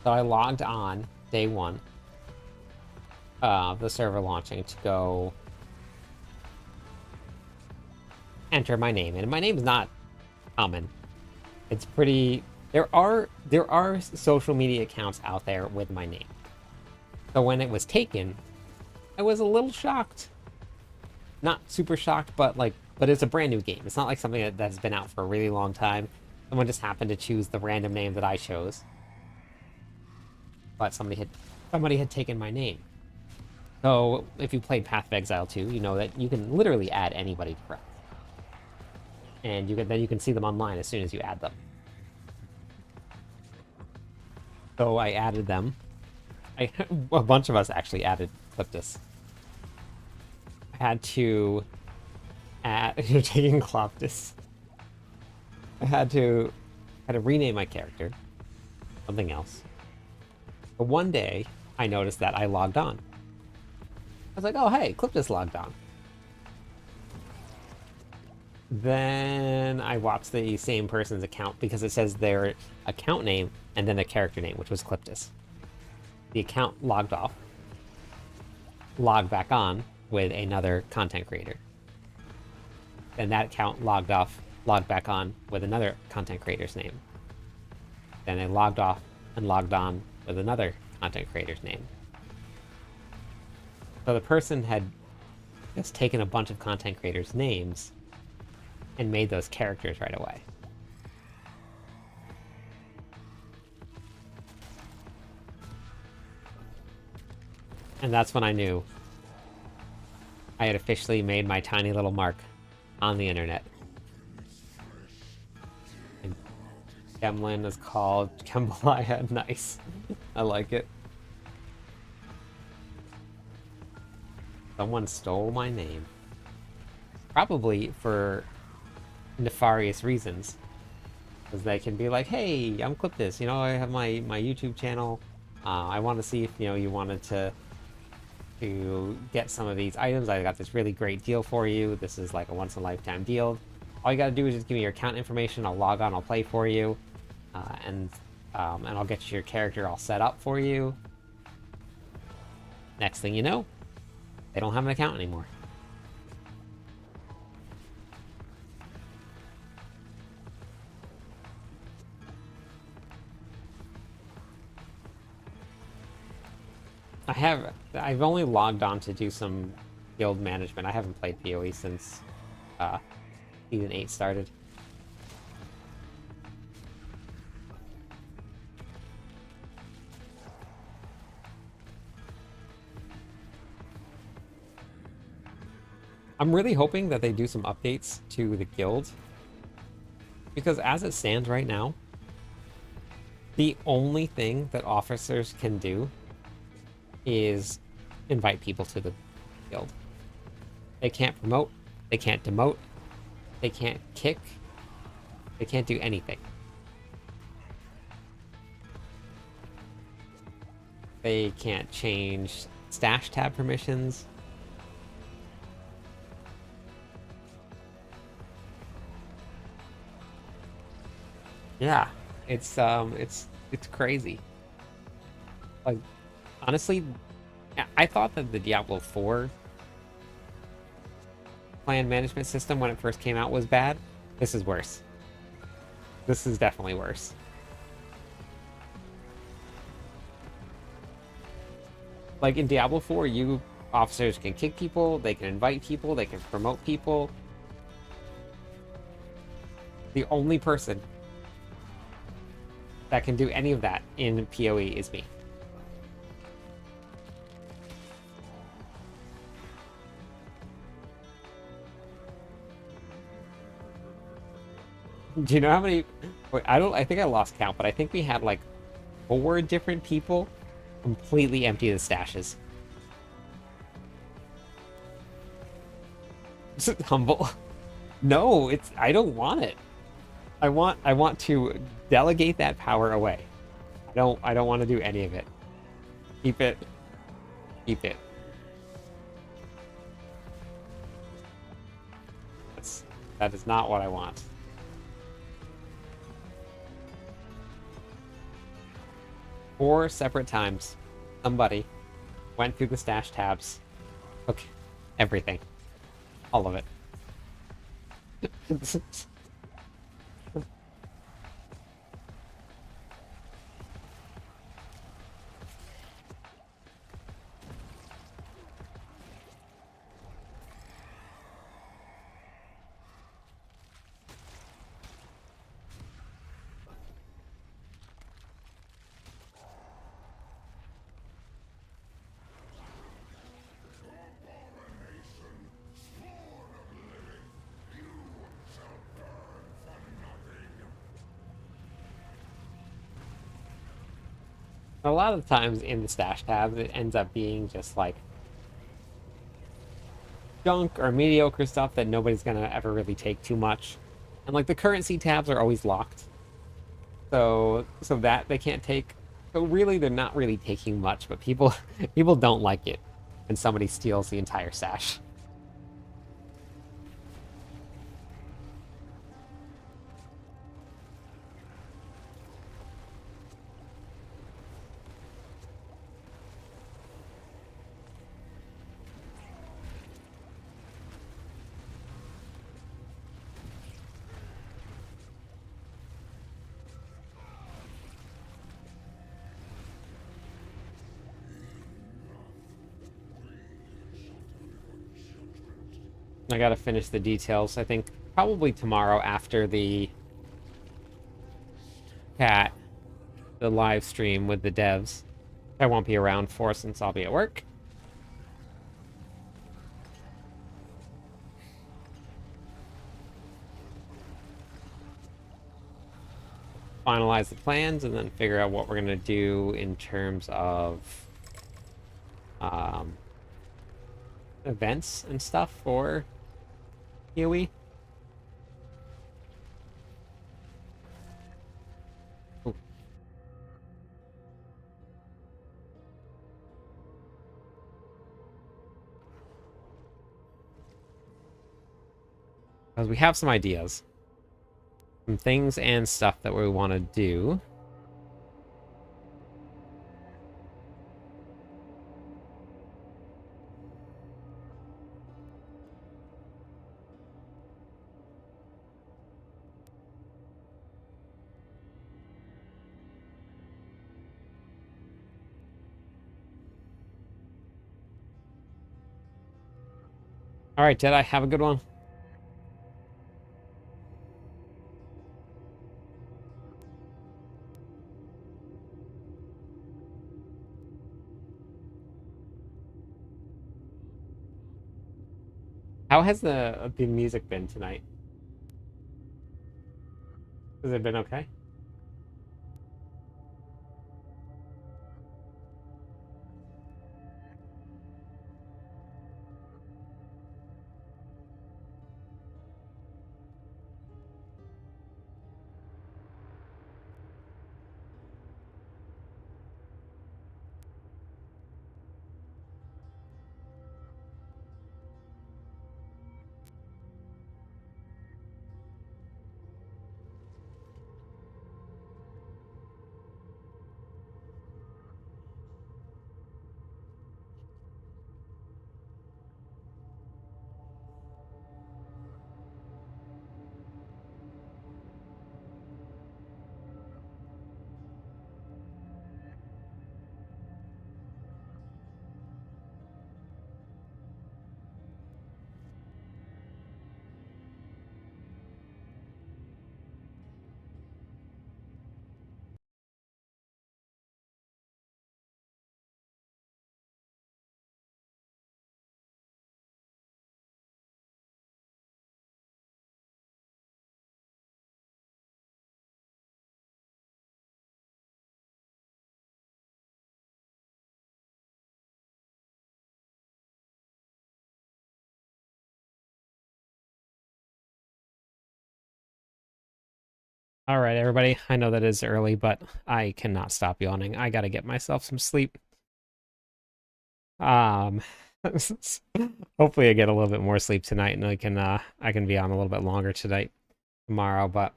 So I logged on day 1 of the server launching to go enter my name, and my name is not common. It's pretty. There are social media accounts out there with my name. So when it was taken, I was a little shocked. Not super shocked, but it's a brand new game. It's not like something that's been out for a really long time. Someone just happened to choose the random name that I chose. But somebody had taken my name. So if you played Path of Exile 2, you know that you can literally add anybody to friends. And then you can see them online as soon as you add them. So I added them. A bunch of us actually added Cliptus. I had to add taking Cloptus. I had to rename my character. Something else. But one day, I noticed that I logged on. I was like, oh hey, Cliptus logged on. Then I watched the same person's account because it says their account name and then their character name, which was Cliptus. The account logged off, logged back on with another content creator. Then that account logged off, logged back on with another content creator's name. Then I logged off and logged on with another content creator's name. So the person had just taken a bunch of content creators' names and made those characters right away. And that's when I knew I had officially made my tiny little mark on the internet. And Gemlin is called Gembalaya. Nice. I like it. Someone stole my name. Probably for nefarious reasons. Because they can be like, hey, I'm Clip This. You know, I have my YouTube channel. I want to see if, you know, you wanted to get some of these items. I got this really great deal for you. This is like a once-in-a-lifetime deal. All you gotta do is just give me your account information. I'll log on, I'll play for you. And I'll get your character all set up for you. Next thing you know, they don't have an account anymore. I've only logged on to do some guild management. I haven't played PoE since Season 8 started. I'm really hoping that they do some updates to the guild. Because as it stands right now, the only thing that officers can do is invite people to the guild. They can't promote, they can't demote, they can't kick, they can't do anything. They can't change stash tab permissions. Yeah, it's crazy. Like, honestly, I thought that the Diablo 4 clan management system when it first came out was bad. This is worse. This is definitely worse. Like in Diablo 4, you officers can kick people, they can invite people, they can promote people. The only person that can do any of that in PoE is me. Do you know how many? Wait, I think I lost count, but I think we had like 4 different people completely empty the stashes. Humble. No, I don't want it. I want to delegate that power away. I don't want to do any of it. Keep it. Keep it. That is not what I want. Four separate times, somebody went through the stash tabs, took everything. All of it. A lot of the times in the stash tabs, it ends up being just like junk or mediocre stuff that nobody's gonna ever really take too much. And like the currency tabs are always locked. So that they can't take. So really they're not really taking much, but people don't like it when somebody steals the entire stash. I gotta finish the details. I think probably tomorrow after the live stream with the devs. I won't be around for since I'll be at work. finalize the plans and then figure out what we're gonna do in terms of um, events and stuff for Huey. Because we have some ideas, some things and stuff that we want to do. All right, Jedi, have a good one. How has the music been tonight? Has it been okay? All right, everybody. I know that is early, but I cannot stop yawning. I gotta get myself some sleep. Um, hopefully I get a little bit more sleep tonight, and I can be on a little bit longer tonight, tomorrow. But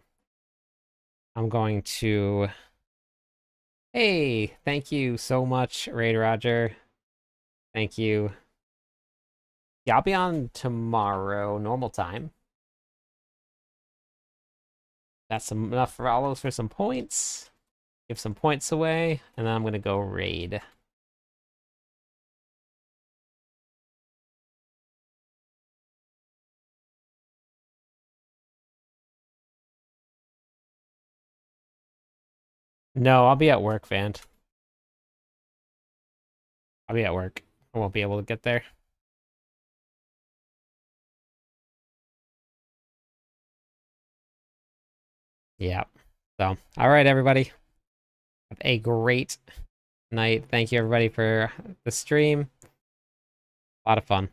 I'm going to. Hey, thank you so much, Raid Roger. Thank you. Yeah, I'll be on tomorrow, normal time. That's enough for all those for some points. Give some points away, and then I'm gonna go raid. No, I'll be at work, Vant. I'll be at work. I won't be able to get there. Yeah. So, all right, everybody. Have a great night. Thank you, everybody, for the stream. A lot of fun.